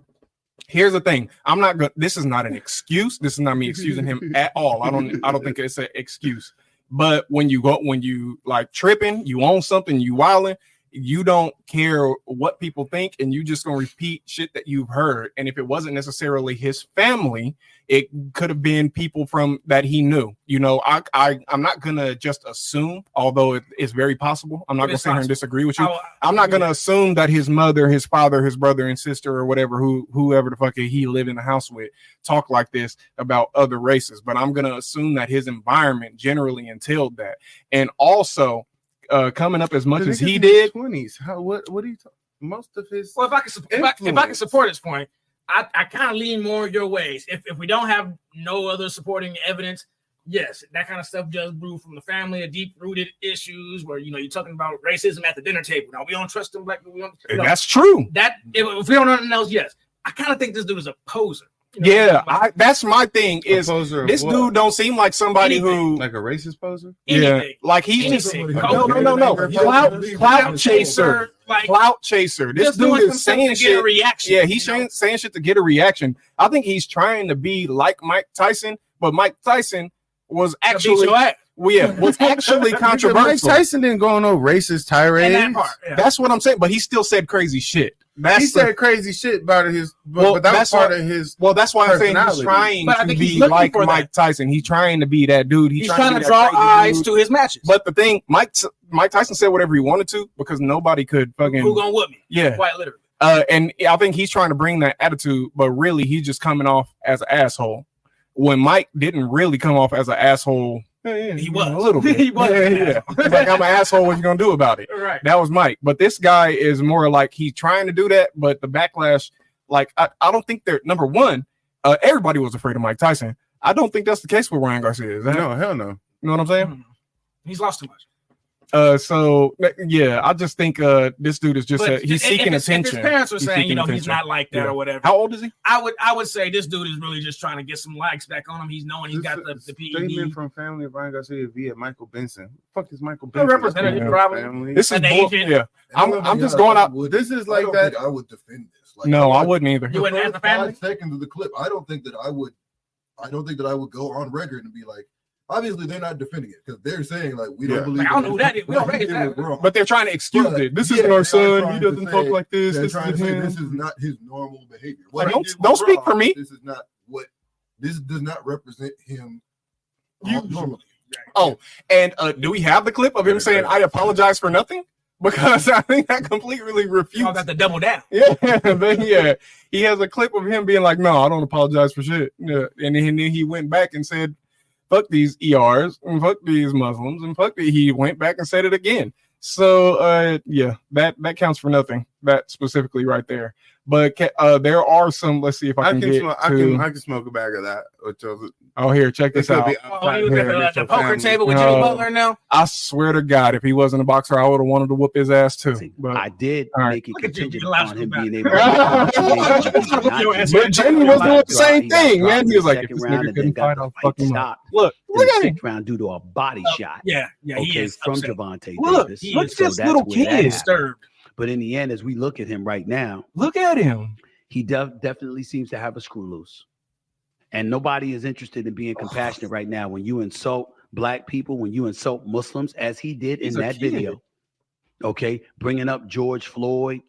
here's the thing, I'm not good. This is not an excuse. This is not me excusing him at all. I don't think it's an excuse. But when you like tripping, you own something, you wilding, you don't care what people think, and you just gonna repeat shit that you've heard. And if it wasn't necessarily his family, it could have been people from that he knew. You know, I'm not gonna just assume, although it is very possible. I'm not gonna sit here and disagree with you. I'm not gonna assume that his mother, his father, his brother and sister, or whatever, whoever the fuck he lived in the house with, talk like this about other races. But I'm gonna assume that his environment generally entailed that, and also. Coming up as much as he did. 20s. What are you talking? Most of his. Well, if I can support this point, I kind of lean more your ways. If we don't have no other supporting evidence, yes, that kind of stuff just grew from the family, deep rooted issues where you're talking about racism at the dinner table. Now we don't trust them like we don't. That's true. That if we don't know nothing else, yes, I kind of think this dude is a poser. That's my thing. Is this dude don't seem like somebody who like a racist poser? Like he's just no clout chaser. Clout chaser. This dude is saying shit. Yeah, he's saying shit to get a reaction. I think he's trying to be like Mike Tyson, but Mike Tyson was actually was actually controversial. Mike Tyson didn't go on no racist tirade. That's what I'm saying. But he still said crazy shit. He said crazy shit about his, but that was part of his. Well, that's why I'm saying he's trying to be like Mike Tyson. He's trying to be that dude. He's trying to draw eyes to his matches. But the thing, Mike Tyson said whatever he wanted to because nobody could fucking. Who gonna whoop me? Yeah, quite literally. And I think he's trying to bring that attitude, but really he's just coming off as an asshole. When Mike didn't really come off as an asshole. He was a little bit. He was. Yeah. Like, I'm an asshole. What you gonna do about it? Right. That was Mike. But this guy is more like he's trying to do that, but the backlash, like I don't think they're number one. Everybody was afraid of Mike Tyson. I don't think that's the case with Ryan Garcia. Is that? No, hell no. You know what I'm saying? He's lost too much. So yeah, I just think this dude is just he's seeking attention. If his parents were saying, he's not like that or whatever. How old is he? I would say this dude is really just trying to get some likes back on him. He's knowing he's got the PED. Statement from family of Ryan Garcia via Michael Benson. Fuck is Michael Benson? Representative probably. This is yeah. I'm just going out. This is like that. I would defend this. Like, no, I wouldn't either. You wouldn't have the family. 5 seconds of the clip. I don't think that I would go on record and be like, obviously they're not defending it because they're saying like we don't believe. Like, I don't know who that is. We don't raise that. But they're trying to excuse it. This isn't our son. He doesn't talk like this. They're This trying is to say him. this is not his normal behavior. Don't speak for me. This is not what. This does not represent him normally. Oh, and do we have the clip of him saying, "I apologize for nothing"? Because I think that completely refutes. Y'all got to double down. Yeah, but he has a clip of him being like, "No, I don't apologize for shit." Yeah. And then he went back and said, "Fuck these ERs and fuck these Muslims and fuck." He went back and said it again. So that counts for nothing. That specifically right there. But there are some. Let's see if I can smoke a bag of that. Oh, here, check this out. He was at the poker table with Jimmy Butler now. I swear to God, if he wasn't a boxer, I would have wanted to whoop his ass too. But I did make it contingent on him being able But Jimmy was doing the same thing, man. He was like, if this nigga couldn't fight, I'll fucking stop. Look at him. Round due to a body shot. Yeah, he is from upset. Javante Look, Davis. look at this little kid. Disturbed. But in the end, as we look at him right now, look at him. He definitely seems to have a screw loose. And nobody is interested in being compassionate right now when you insult black people, when you insult Muslims, as he did in that video. Okay, bringing up George Floyd,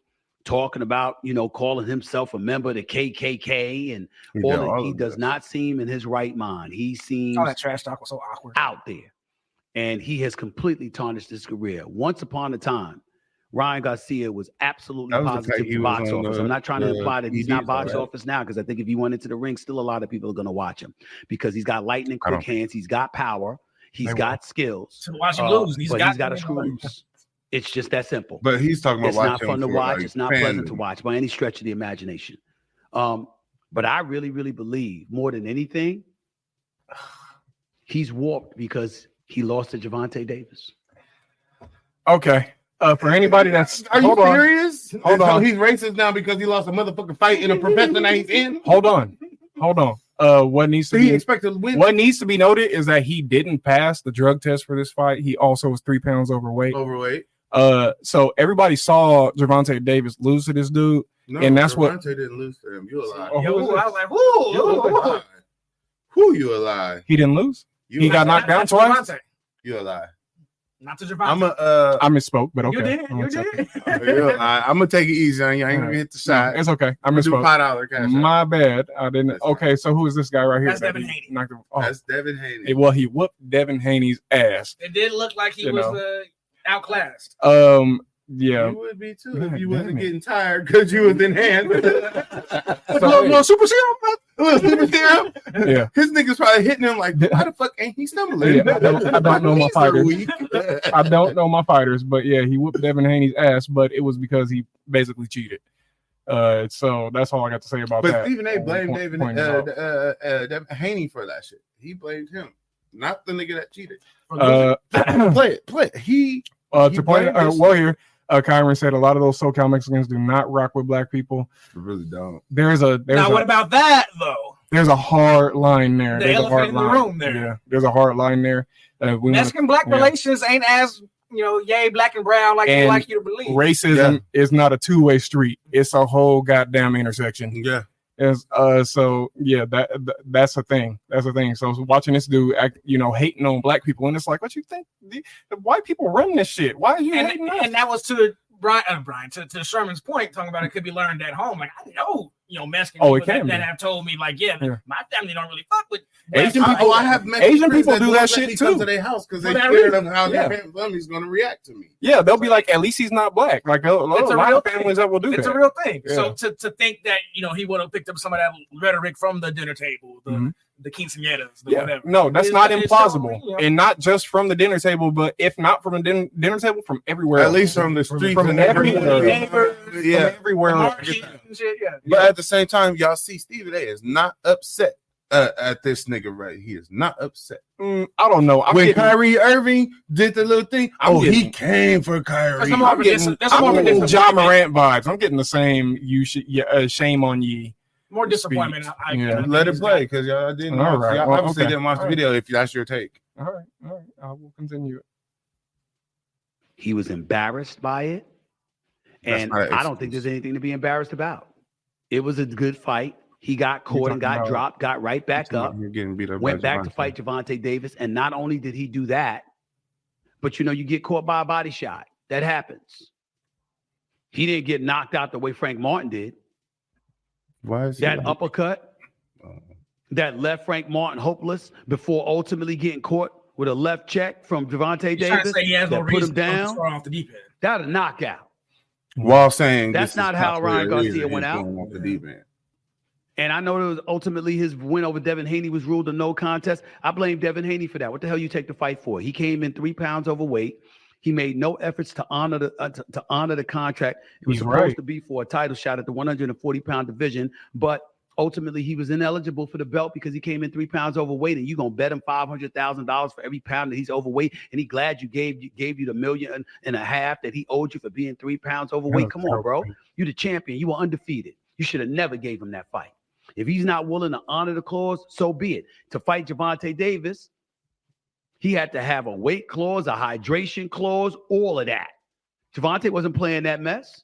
talking about, calling himself a member of the KKK and all that. He does not seem in his right mind. He seems all that trash talk was so awkward out there. And he has completely tarnished his career. Once upon a time, Ryan Garcia was absolutely positive to box office. I'm not trying to imply that he's not box office now, because I think if he went into the ring, still a lot of people are going to watch him because he's got lightning quick hands. He's got power. He's got skills. To watch him lose. He's got a screw loose. It's just that simple. But he's talking about it's not fun to watch. It's not pleasant to watch by any stretch of the imagination. But I really, really believe more than anything, he's warped because he lost to Javante Davis. Okay. For anybody that's are you serious? Hold on. He's racist now because he lost a motherfucking fight in a profession that he's in. Hold on. What needs to be expected to win? What needs to be noted is that he didn't pass the drug test for this fight. He also was 3 pounds overweight. So everybody saw Javante Davis lose to this dude, and that's Javante didn't lose to him. You a lie. I was like, who? Who you a lie? He didn't lose. He got knocked down twice. You a lie. Not to Javante. I misspoke, but okay. You did. I'm gonna take it easy on you. I ain't gonna hit the shot. It's okay. I misspoke. $5 cash. My bad. I didn't. Okay, so who is this guy right here? That's Devin Haney. That's Devin Haney. Well, he whooped Devin Haney's ass. It did look like he was outclassed. Yeah. You would be too if you wasn't getting tired because you was in hand. Super serum. Super serum. Yeah. His niggas probably hitting him like, why the fuck ain't he stumbling? Yeah, I don't know my fighters. I don't know my fighters, but yeah, he whooped Devin Haney's ass, but it was because he basically cheated. So that's all I got to say about that. But Stephen A. blamed Devin Haney for that shit. He blamed him, not the nigga that cheated. Play it. He to play. Here. Kyron said a lot of those SoCal Mexicans do not rock with black people. They really don't. What about that though? There's a hard line there. There's a hard line in the room there. Yeah, there's a hard line there. Mexican black relations ain't as yay black and brown like they like you to believe. Racism is not a two-way street. It's a whole goddamn intersection. Yeah. That's a thing. That's a thing. So watching this dude act, hating on black people, and it's like, what you think? The white people run this shit. Why are you hating us? And that was to Brian, to Sherman's point, talking about it could be learned at home. Like I know, Mexican people that have told me, like, my family don't really fuck with Asian people. I have Asian people do that shit too. Come to their house because they're scared of how their family's going to react to me. Yeah, they'll be like, at least he's not black. Like a lot of families that will do that. It's a real thing. Yeah. So to think that he would have picked up some of that rhetoric from the dinner table, the quinceañeras, whatever. No, that's not implausible, and not just from the dinner table, but if not from the dinner table, from everywhere. At least from the streets, from everywhere. Everywhere. But at the same time, y'all see Stephen A. is not upset at this nigga right here. He is not upset. I don't know. When Kyrie Irving did the little thing, he came for Kyrie. I'm getting John Morant vibes. I'm getting the same shame on ye. More disappointment. Let it play because y'all didn't. Y'all obviously didn't watch the video. If that's your take, all right, I will continue it. He was embarrassed by it, and I don't think there's anything to be embarrassed about. It was a good fight. He got caught and got dropped, got right back up, getting beat up, went back to fight Gervonta Davis. And not only did he do that, but you get caught by a body shot. That happens. He didn't get knocked out the way Frank Martin did. Why is that uppercut that left Frank Martin hopeless before ultimately getting caught with a left check from Gervonta Davis that put him down? Off the deep end. That a knockout. While saying that's not how Ryan Garcia went out. Off the deep end. And I know it was ultimately his win over Devin Haney was ruled a no contest. I blame Devin Haney for that. What the hell you take the fight for? He came in 3 pounds overweight. He made no efforts to honor the contract. It was supposed to be for a title shot at the 140-pound division, but ultimately he was ineligible for the belt because he came in 3 pounds overweight. And you're gonna bet him $500,000 for every pound that he's overweight. And he glad you gave you the $1.5 million that he owed you for being 3 pounds overweight. Come on, bro. You the champion. You were undefeated. You should have never gave him that fight. If he's not willing to honor the clause, so be it. To fight Gervonta Davis, he had to have a weight clause, a hydration clause, all of that. Gervonta wasn't playing that mess.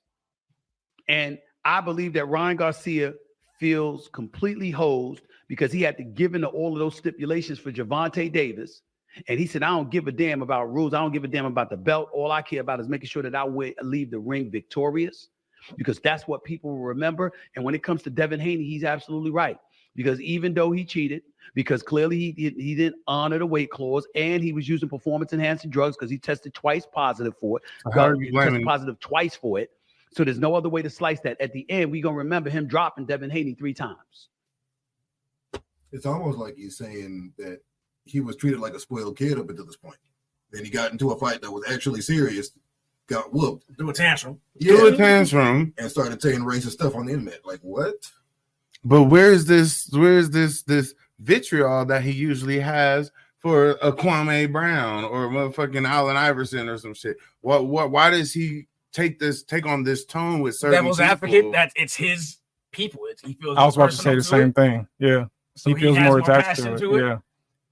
And I believe that Ryan Garcia feels completely hosed because he had to give in to all of those stipulations for Gervonta Davis. And he said, I don't give a damn about rules. I don't give a damn about the belt. All I care about is making sure that I leave the ring victorious, because that's what people will remember. And when it comes to Devin Haney, he's absolutely right. Because even though he cheated, because clearly he didn't honor the weight clause, and he was using performance-enhancing drugs because he tested twice positive for it. Tested positive twice for it. So there's no other way to slice that. At the end, we're going to remember him dropping Devin Haney 3 times. It's almost like he's saying that he was treated like a spoiled kid up until this point. Then he got into a fight that was actually serious, got whooped. Do a tantrum. Yeah. Do a tantrum. And started saying racist stuff on the internet. Like, what? But where's this vitriol that he usually has for a Kwame Brown or motherfucking Allen Iverson or some shit? Why does he take on this tone with certain devil's advocate? That it's his people. He feels. I was about to say the same thing. Yeah, so he feels more attached to it. Yeah.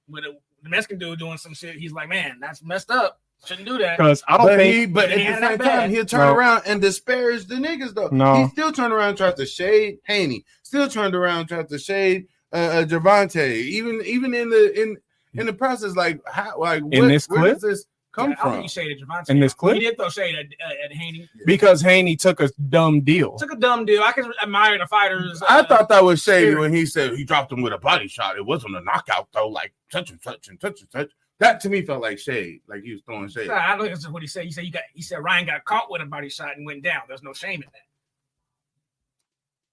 With the Mexican dude doing some shit, he's like, man, that's messed up. Shouldn't do that. Because I don't think. But at the same time, he'll turn around and disparage the niggas though. No, he still turned around and tried to shade Haney. Still turned around and tried to shade Gervonta. Even in the process, like how, like in what, this clip, where does this come I from? think he shaded Gervonta. In this clip, he did throw shade at Haney because Haney took a dumb deal. I can admire the fighters. I thought that was shady when he said he dropped him with a body shot. It wasn't a knockout though, like such and such and such and such. That to me felt like shade, like he was throwing shade. I don't think that's what he said. He said Ryan got caught with a body shot and went down. There's no shame in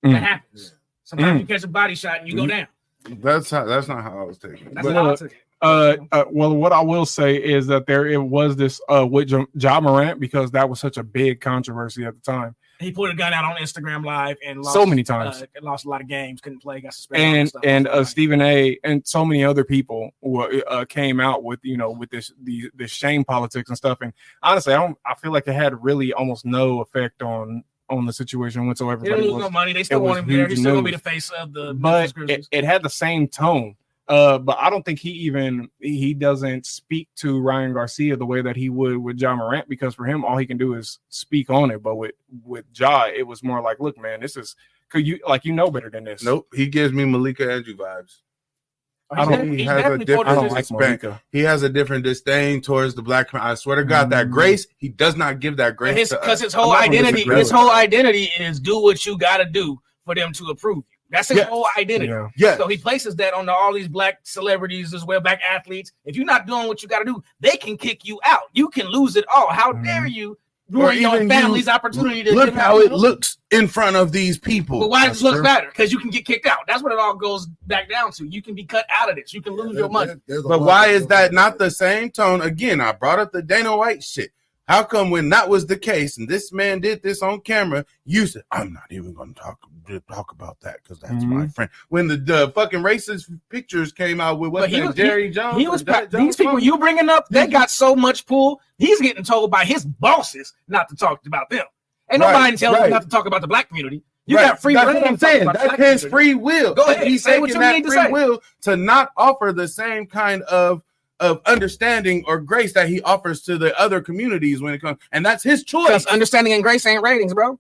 that. That happens. Sometimes you catch a body shot and you go down. That's not how I was taking it. That's how I took it. Well, what I will say is that it was this with Ja Morant, because that was such a big controversy at the time. He put a gun out on Instagram Live and lost so many times. Lost a lot of games, couldn't play, got suspended. And Stephen A. and so many other people came out with this shame politics and stuff. And honestly, I feel like it had really almost no effect on the situation whatsoever. They didn't lose no money. They still want him there. He's still gonna be the face of the. But it had the same tone. But I don't think he doesn't speak to Ryan Garcia the way that he would with Ja Morant, because for him all he can do is speak on it. But with Ja, it was more like, look, man, this is you know better than this. Nope, he gives me Malika Andrew vibes. He has a different disdain towards the black man. I swear to God, that grace, he does not give that grace. Because his whole identity is do what you got to do for them to approve you. That's his whole identity. Yeah. So he places that on all these black celebrities as well, black athletes. If you're not doing what you got to do, they can kick you out. You can lose it all. How dare you ruin your family's opportunity to look how it looks in front of these people. But why does it look better? Because you can get kicked out. That's what it all goes back down to. You can be cut out of this. You can lose your money. But why is that not the same tone? Again, I brought up the Dana White shit. How come when that was the case and this man did this on camera, you said, I'm not even going to talk about that because that's my friend. When the fucking racist pictures came out with Jerry Jones. These people you bringing up, they got so much pull. He's getting told by his bosses not to talk about them. Ain't nobody telling him not to talk about the black community. You got free reign. That's what I'm saying. That's his free will. Go ahead. He's taking that free will to not offer the same kind of understanding or grace that he offers to the other communities when it comes, and that's his choice. Because understanding and grace ain't ratings, bro.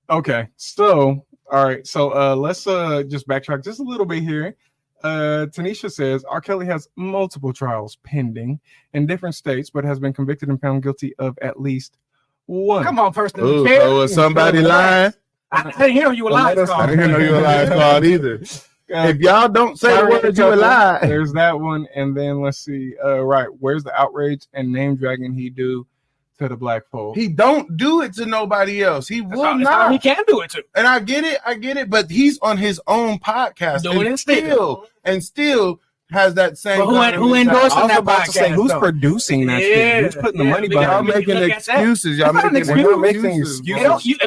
Okay, so All right, so let's just backtrack just a little bit here. Tanisha says R. Kelly has multiple trials pending in different states, but has been convicted and found guilty of at least one. Come on, person. Ooh, so was somebody lying? I didn't hear you were lying. I didn't know you were lying squad either. If y'all don't say the word, you a lie. There's that one, and then let's see. Right, where's the outrage and name dragging he do to the black folk? He don't do it to nobody else. He will not. He can do it too. And I get it, but he's on his own podcast doing it still has that same. But who endorsing that podcast? Say, who's producing that shit? Who's putting the money behind? Y'all making excuses. Y'all making excuses.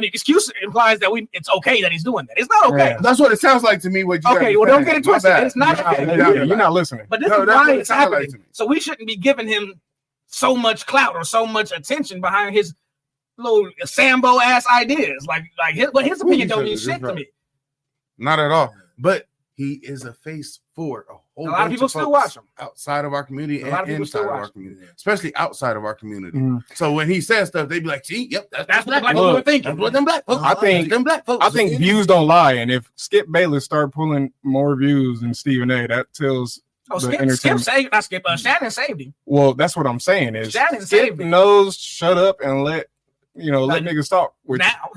Excuse implies that it's okay that he's doing that. It's not okay. Yeah. That's what it sounds like to me. What you okay? Well, don't get it twisted. It's not okay. You're not listening. But this is why it's happening. Like so we shouldn't be giving him so much clout or so much attention behind his little Sambo ass ideas. Like his opinion don't mean shit to me. Not at all. But he is a face for a whole lot of people still watch him outside of our community and inside of our community, especially outside of our community. So when he says stuff, they be like, "See, yep, that's what black people are thinking. That's what them black folks." I think views don't lie, and if Skip Bayless start pulling more views than Stephen A, that tells. Shannon saved him. Well, that's what I'm saying is Shannon Skip knows shut up and let niggas talk. Which, now.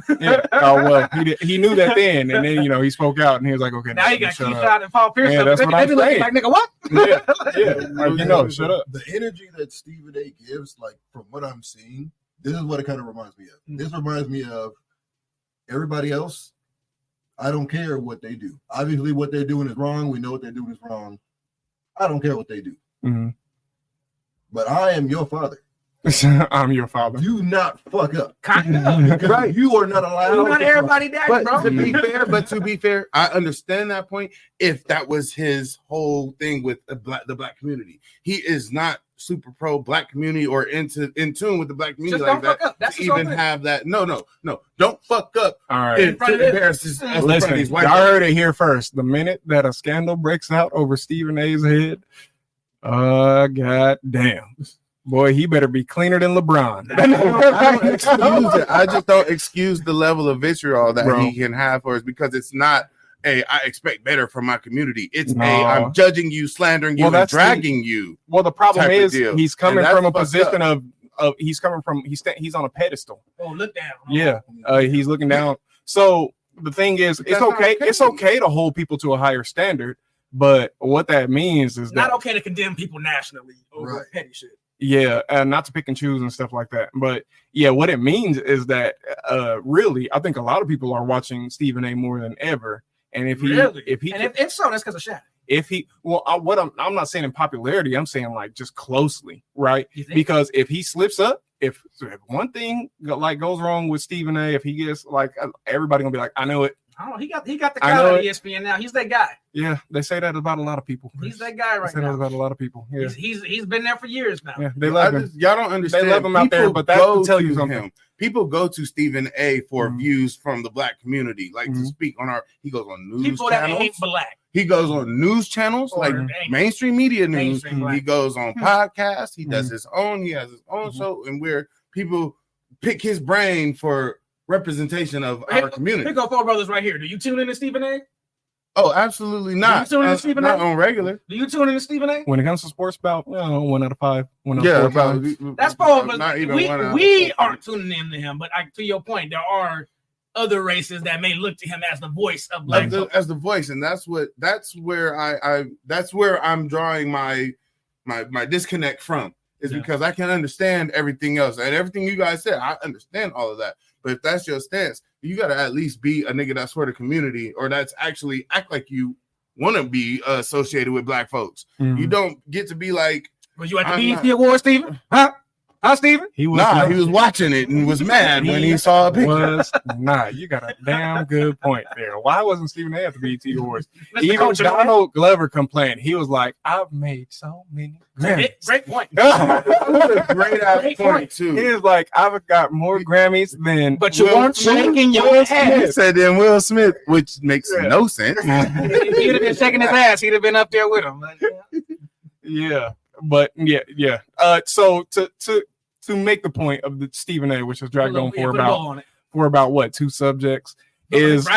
Well, he knew that then, and then he spoke out and he was like, okay, now you got Keyshawn and Paul Pierce. Yeah, that's what I'm saying. Like, nigga, what? Like, shut up. The energy that Stephen A gives, like from what I'm seeing, this is what it kind of reminds me of. This reminds me of everybody else. I don't care what they do. Obviously, what they're doing is wrong. We know what they're doing is wrong. I don't care what they do. Mm-hmm. But I am your father. I'm your father. Do not fuck up. Right. You are not allowed. You're not everybody daddy, bro. To be fair, I understand that point. If that was his whole thing with the black community, he is not super pro black community or in tune with the black community just like that. Fuck up. That's to even have that. No. Don't fuck up. All right. Listen, y'all heard it here first. The minute that a scandal breaks out over Stephen A's head, god damn. Boy, he better be cleaner than LeBron. I don't excuse it. I just don't excuse the level of vitriol that he can have for us because it's not I expect better from my community. It's I'm judging you, slandering you, and dragging you. Well, the problem is he's coming from a position of he's on a pedestal. Oh, look down. Yeah, he's looking down. So the thing is, it's okay. It's okay to hold people to a higher standard, but what that means is not okay to condemn people nationally over petty shit. Yeah, not to pick and choose and stuff like that. But yeah, what it means is that really, I think a lot of people are watching Stephen A more than ever. And if so, that's because of Shannon. I'm not saying in popularity, I'm saying like just closely, right? Because if he slips up, if one thing like goes wrong with Stephen A, if he gets like everybody gonna be like, I know it. I don't know. He got the crowd on ESPN now. He's that guy. Yeah, they say that about a lot of people. He's that guy right now. They say that about a lot of people. Yeah. He's been there for years now. Yeah, they love him. Y'all don't understand. They love him out there, but that will tell you something. People go to Stephen A for views from the black community, like to speak on he goes on news people channels. That ain't black. He goes on news channels like mainstream media news. He goes on podcasts. He does his own. He has his own show, and where people pick his brain for representation of our community. Pick up Four Brothers right here. Do you tune in to Stephen A? Oh, absolutely not. Do you tune in to Stephen A? Not on regular. Do you tune in to Stephen A? When it comes to sports about 1 out of 5. That's probably not even we aren't tuning in to him, but to your point, there are other races that may look to him as the voice of black as the voice, and that's where I'm drawing my disconnect from is because I can understand everything else and everything you guys said. I understand all of that. But if that's your stance, you got to at least be a nigga that's for the community or that's actually act like you want to be associated with black folks. You don't get to be like. Was you at the BET Awards, Steven? Huh, Steven? He was watching it and was mad when he saw a picture. You got a damn good point there. Why wasn't Stephen A at the BET Awards? Even Donald Glover complained. He was like, I've made so many Grammys. Great point. Great point too. He was like, I've got more Grammys than. But you weren't shaking your ass. He said then Will Smith, which makes no sense. He'd have been shaking his ass. He'd have been up there with him. Yeah. But yeah. So to make the point of the Stephen A, which has dragged on for about what 2 subjects, is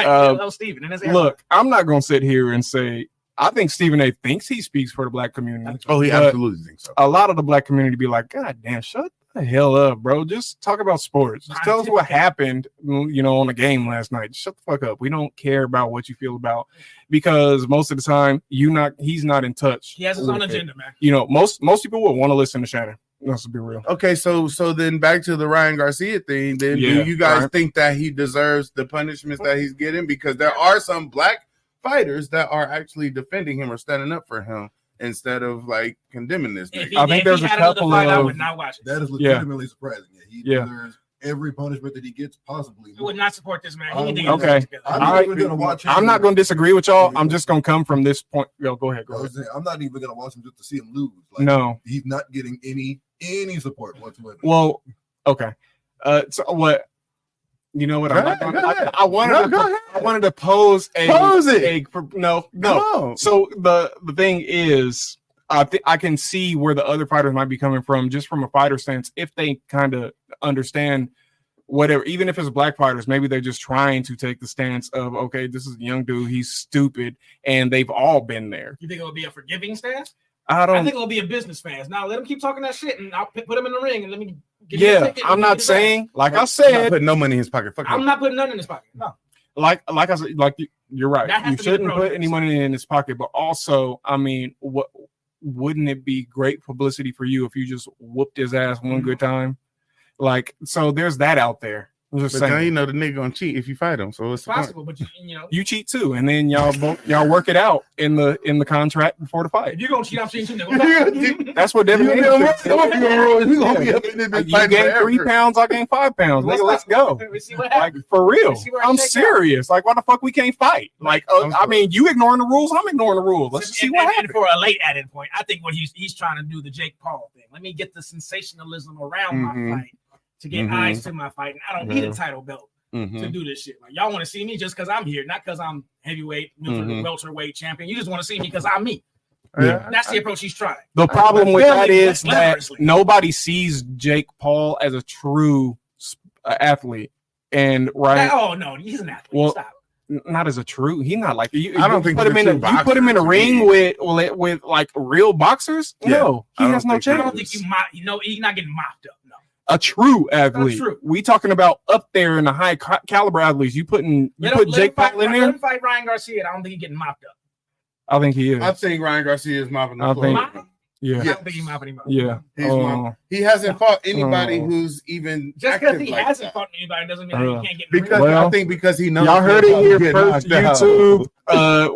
Stephen. Look, I'm not gonna sit here and say I think Stephen A. thinks he speaks for the black community. Oh, he absolutely thinks so. A lot of the black community be like, God damn, shut the hell up, bro. Just talk about sports. Just tell us what happened, on the game last night. Shut the fuck up. We don't care about what you feel about, because most of the time he's not in touch. He has his own agenda, man. Most people would want to listen to Shannon. Let's be real. Okay, so then back to the Ryan Garcia thing. Then do you guys think that he deserves the punishments that he's getting? Because there are some black fighters that are actually defending him or standing up for him instead of like condemning this. I think there's a couple of. I would not watch it. That is legitimately surprising. He deserves every punishment that he gets possibly. I would not support this man. Okay, I'm not going to disagree with y'all. I'm just going to come from this point. Yo, go ahead. I'm not even going to watch him just to see him lose. No, he's not getting any support whatsoever. Well, okay. So what? You know what? I wanted to pose it. No. So the thing is, I can see where the other fighters might be coming from, just from a fighter sense, if they kind of understand whatever. Even if it's black fighters, maybe they're just trying to take the stance of, okay, this is a young dude, he's stupid, and they've all been there. You think it will be a forgiving stance? I think it'll be a business stance. Now let him keep talking that shit, and I'll put him in the ring, and let me. I'm not saying, like I said, I'm not putting no money in his pocket. I'm not putting none in his pocket. No. Like I said, you're right. You shouldn't put any money in his pocket, but also, I mean, wouldn't it be great publicity for you if you just whooped his ass one good time? Like, so there's that out there. But now you know the nigga gonna cheat if you fight him, so it's possible. But you cheat too, and then y'all work it out in the contract before the fight. If you're gonna cheat, I'm cheating too. That's what Devin. You gain 3 pounds, I gain 5 pounds. Nigga, let's go. Like for real, I'm serious. Like, why the fuck we can't fight? Like, I mean, you ignoring the rules, I'm ignoring the rules. Let's see what happens. And for a late added point, I think what he's trying to do the Jake Paul thing. Let me get the sensationalism around my fight to get eyes to my fight, and I don't need a title belt to do this shit. Like, y'all want to see me just because I'm here, not because I'm heavyweight, welterweight champion. You just want to see me because I'm me. That's the approach he's trying. The problem with that is that nobody sees Jake Paul as a true athlete, and right? Oh no, he's an athlete. Well, stop. Not as a true. He's not like you. I don't think you put him in a ring with like real boxers. Yeah. No, he has no chance. I don't think he's not getting mopped up. No. A true athlete. We talking about up there in the high caliber athletes. You put Jake Paul in there. Let him fight Ryan Garcia. I don't think he's getting mopped up. I think he is. I think Ryan Garcia is mopping up. Yeah. I don't think he's mopping him up. Yeah. He hasn't fought anybody who's even just because he hasn't fought anybody doesn't mean he can't get because I think because he knows. Y'all heard it here first. YouTube.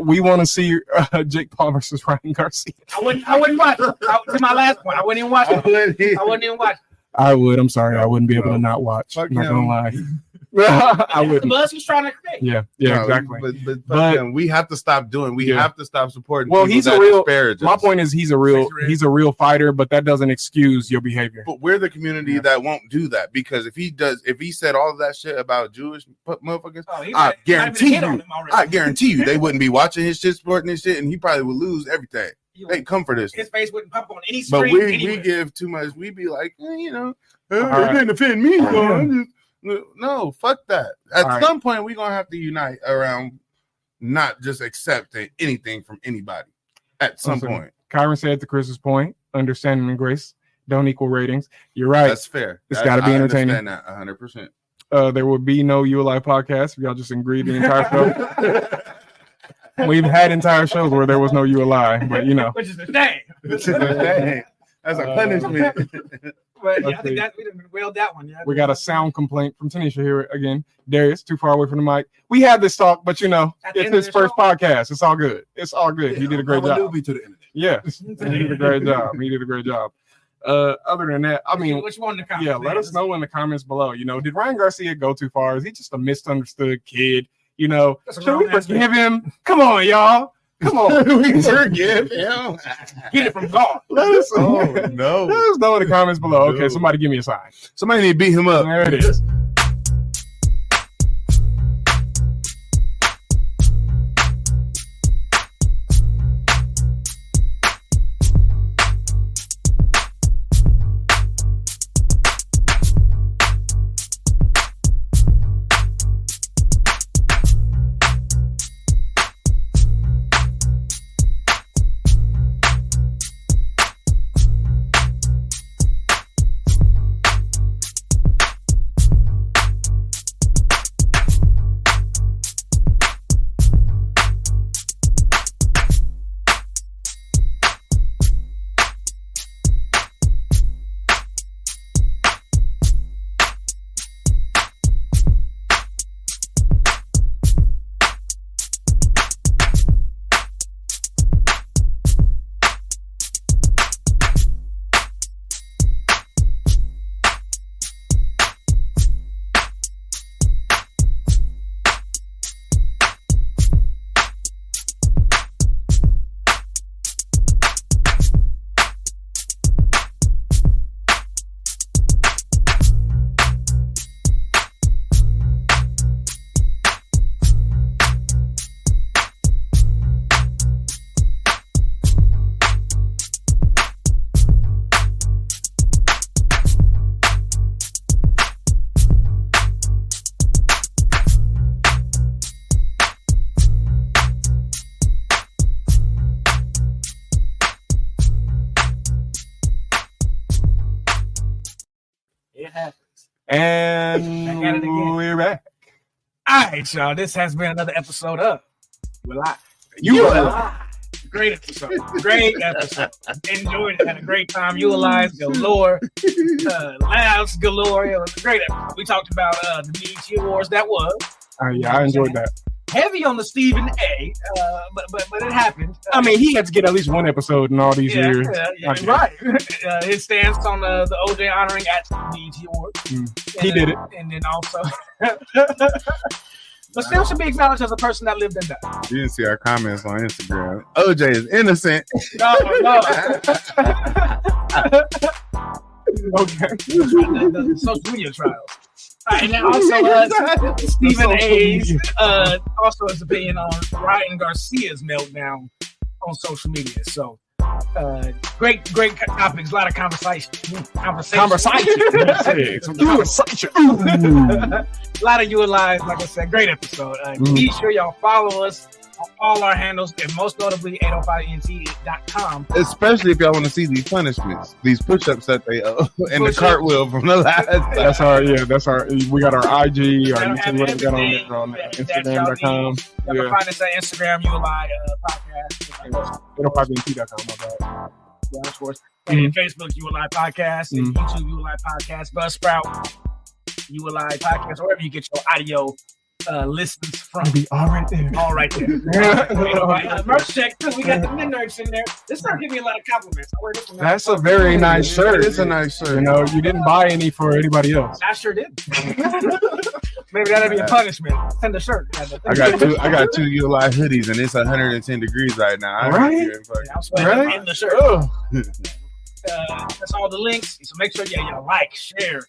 We want to see Jake Paul versus Ryan Garcia. I wouldn't watch it. To my last point, I wouldn't even watch it. I wouldn't even watch it. I would. I'm sorry. I wouldn't be able to not watch. I'm not gonna lie. I wouldn't. But he's trying to create. Yeah, exactly. But we have to stop doing. We have to stop supporting. Well, he's a real. My point is, he's a real fighter, but that doesn't excuse your behavior. But we're the community that won't do that, because if he said all of that shit about Jewish motherfuckers, I guarantee you they wouldn't be watching his shit, supporting his shit, and he probably would lose everything. They come for this. His face wouldn't pop on any screen. But we give too much. We be like, it didn't offend me. No, fuck that. At some point, we're gonna have to unite around not just accepting anything from anybody. At some point, Kyron said to Chris's point, understanding and grace don't equal ratings. You're right. That's fair. It's got to be entertaining. I understand that 100%. There would be no ULI podcast if y'all just agreed the entire show. We've had entire shows where there was no ULI, but which is a shame. That's a punishment. But I think that we didn't wailed that one. Yeah, we got a sound complaint from Tanisha here again. Darius, too far away from the mic. We had this talk, but it's his first podcast. It's all good. It's all good. Yeah, he did a great job. To the end. Yes, he did a great job. Other than that, I mean, which one in the comments? Yeah, let us know in the comments below. Did Ryan Garcia go too far? Is he just a misunderstood kid? Should we forgive him? Come on, y'all. Come on. We forgive him. Get it from God. Let us know in the comments below. Okay, somebody give me a sign. Somebody need to beat him up. There it is. happens. And Back at it again. we're back. All right, y'all. This has been another episode of You Alive. You Alive. Great episode. Great episode. Enjoyed it. Had a great time. You Alive galore. Laughs galore. It was a great episode. We talked about the BET Awards. That was. Yeah, I enjoyed that. Heavy on the Stephen A. But it happened. I mean, he had to get at least one episode in all these years. Yeah, right. His stance on the OJ honoring at the BET Awards. He did it. And then also... But still should be acknowledged as a person that lived and died. You didn't see our comments on Instagram. OJ is innocent. No. Okay. The social media trials. All right, and then also Stephen A's also his opinion on Ryan Garcia's meltdown on social media. So great topics, a lot of conversation. A lot of You Alive, like I said, great episode. Be sure y'all follow us on all our handles, and most notably 805ent.com. Especially if y'all want to see these punishments, these push-ups that they and the cartwheel from the last time. That's our. We got our IG, our YouTube, what we got on there, on Instagram.com. You can find us at Instagram, You Alive podcast. 805ent.com, my bad. Yeah, of course. And Facebook, You Alive podcast, and YouTube, You Alive podcast, Buzzsprout, You Alive podcast, wherever you get your audio listens from. Be all right there. All right there. Merch check too. We got the midnights in there. This not giving me a lot of compliments. I wear this one. That's a very nice shirt. It's a nice shirt. You know, you didn't buy any for anybody else. I sure did. Maybe that'll be a punishment. Send a shirt. I got two You Alive hoodies, and it's 110 degrees right now. I'm sweating in the shirt. That's all the links. So make sure y'all like, share.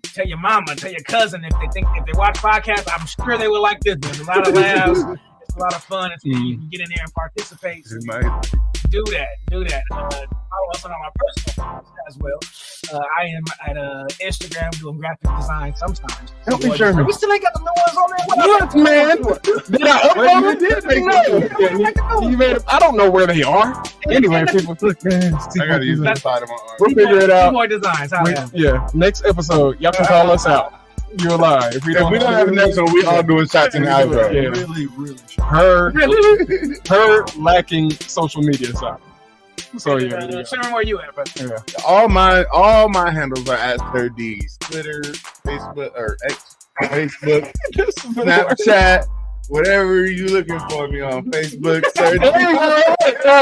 Tell your mama, tell your cousin if they watch podcasts. I'm sure they will like this. There's a lot of laughs. It's a lot of fun. You can get in there and participate. Do that. Follow us on our personal accounts as well. I am at Instagram doing graphic design sometimes. Help me, Sherman. We still ain't got the new ones on there. What, man? Did I upload it? I don't know where they are. Anyway, people, man. I gotta use that side of my arm. We'll figure it out. More designs. Next episode, y'all can call us out. You Alive. If we don't have an episode, we all doing shots in the eyebrow. Yeah. Really. Her lacking social media side. So yeah. Sharon, where you at, brother? Yeah. All my handles are at Sir D's. Twitter, Facebook, or X, Facebook, Snapchat, whatever you looking for me on Facebook. Sir D.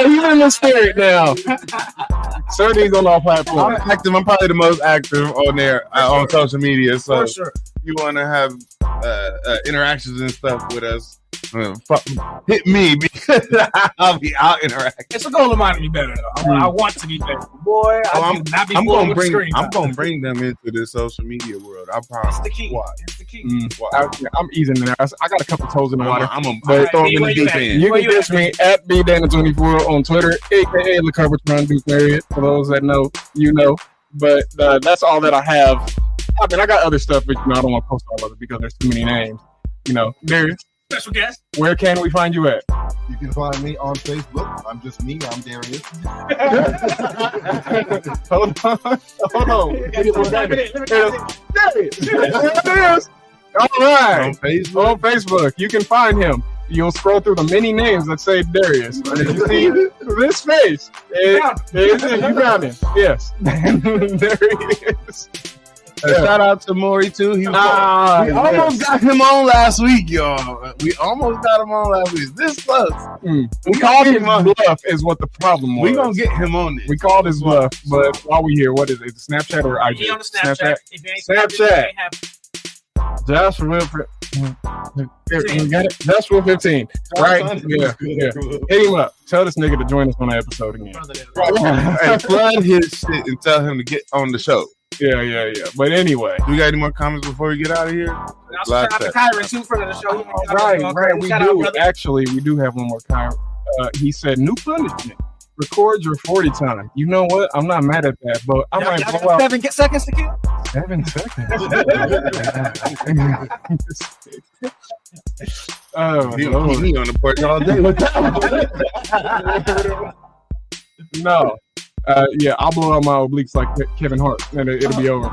He's in the spirit now. Sir D's on all platforms. I'm active. I'm probably the most active on there on social media. So for sure. You want to have interactions and stuff with us, hit me because I'll interact. It's a goal of mine to be better though. I want to be better. Boy, I'm gonna bring them into the social media world. I promise. It's the key. Why? It's the key. I'm easing in there. I got a couple toes in the water. I'm gonna throw them in the deep end. You can catch me at BDana24 on Twitter, aka LeCovertron Duke Marriott. For those that know, you know. But that's all that I have. I mean, I got other stuff, but I don't want to post all of it because there's too many names. Darius. Special guest. Where can we find you at? You can find me on Facebook. I'm just me. I'm Darius. Hold on. Darius. All right. On Facebook. You can find him. You'll scroll through the many names that say Darius. And if you see this face, you found him. Yes. There he is. Shout out to Maury too. We almost got him on last week, y'all. We almost got him on last week. This close. We called his bluff is what the problem was. We gonna get him on this. We called his bluff, but while we here, what is it? Snapchat or IG? He on the Snapchat. Snapchat. Joshua Wilfred. You got it? Joshua 15. Right? Yeah. Hit him up. Tell this nigga to join us on the episode again. Hey, flood his shit and tell him to get on the show. Yeah. But anyway. Do we got any more comments before we get out of here? Shout out to Kyron too for the show. Right. We do. Actually, we do have one more Kyron. He said, new punishment. Record your 40 time. You know what? I'm not mad at that, but I might blow out 7 seconds to kill. 7 seconds. He on the porch all day with that. No. Yeah, I'll blow out my obliques like Kevin Hart, and it'll be over.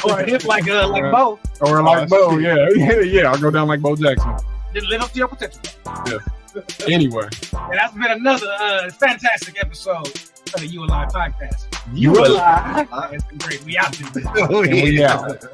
or hit like Bo. Or like Bo, yeah. I'll go down like Bo Jackson. Just live up to your potential. Yeah. Anyway. And that's been another fantastic episode of the You Alive podcast. You Alive. It's been great. We out there. We out.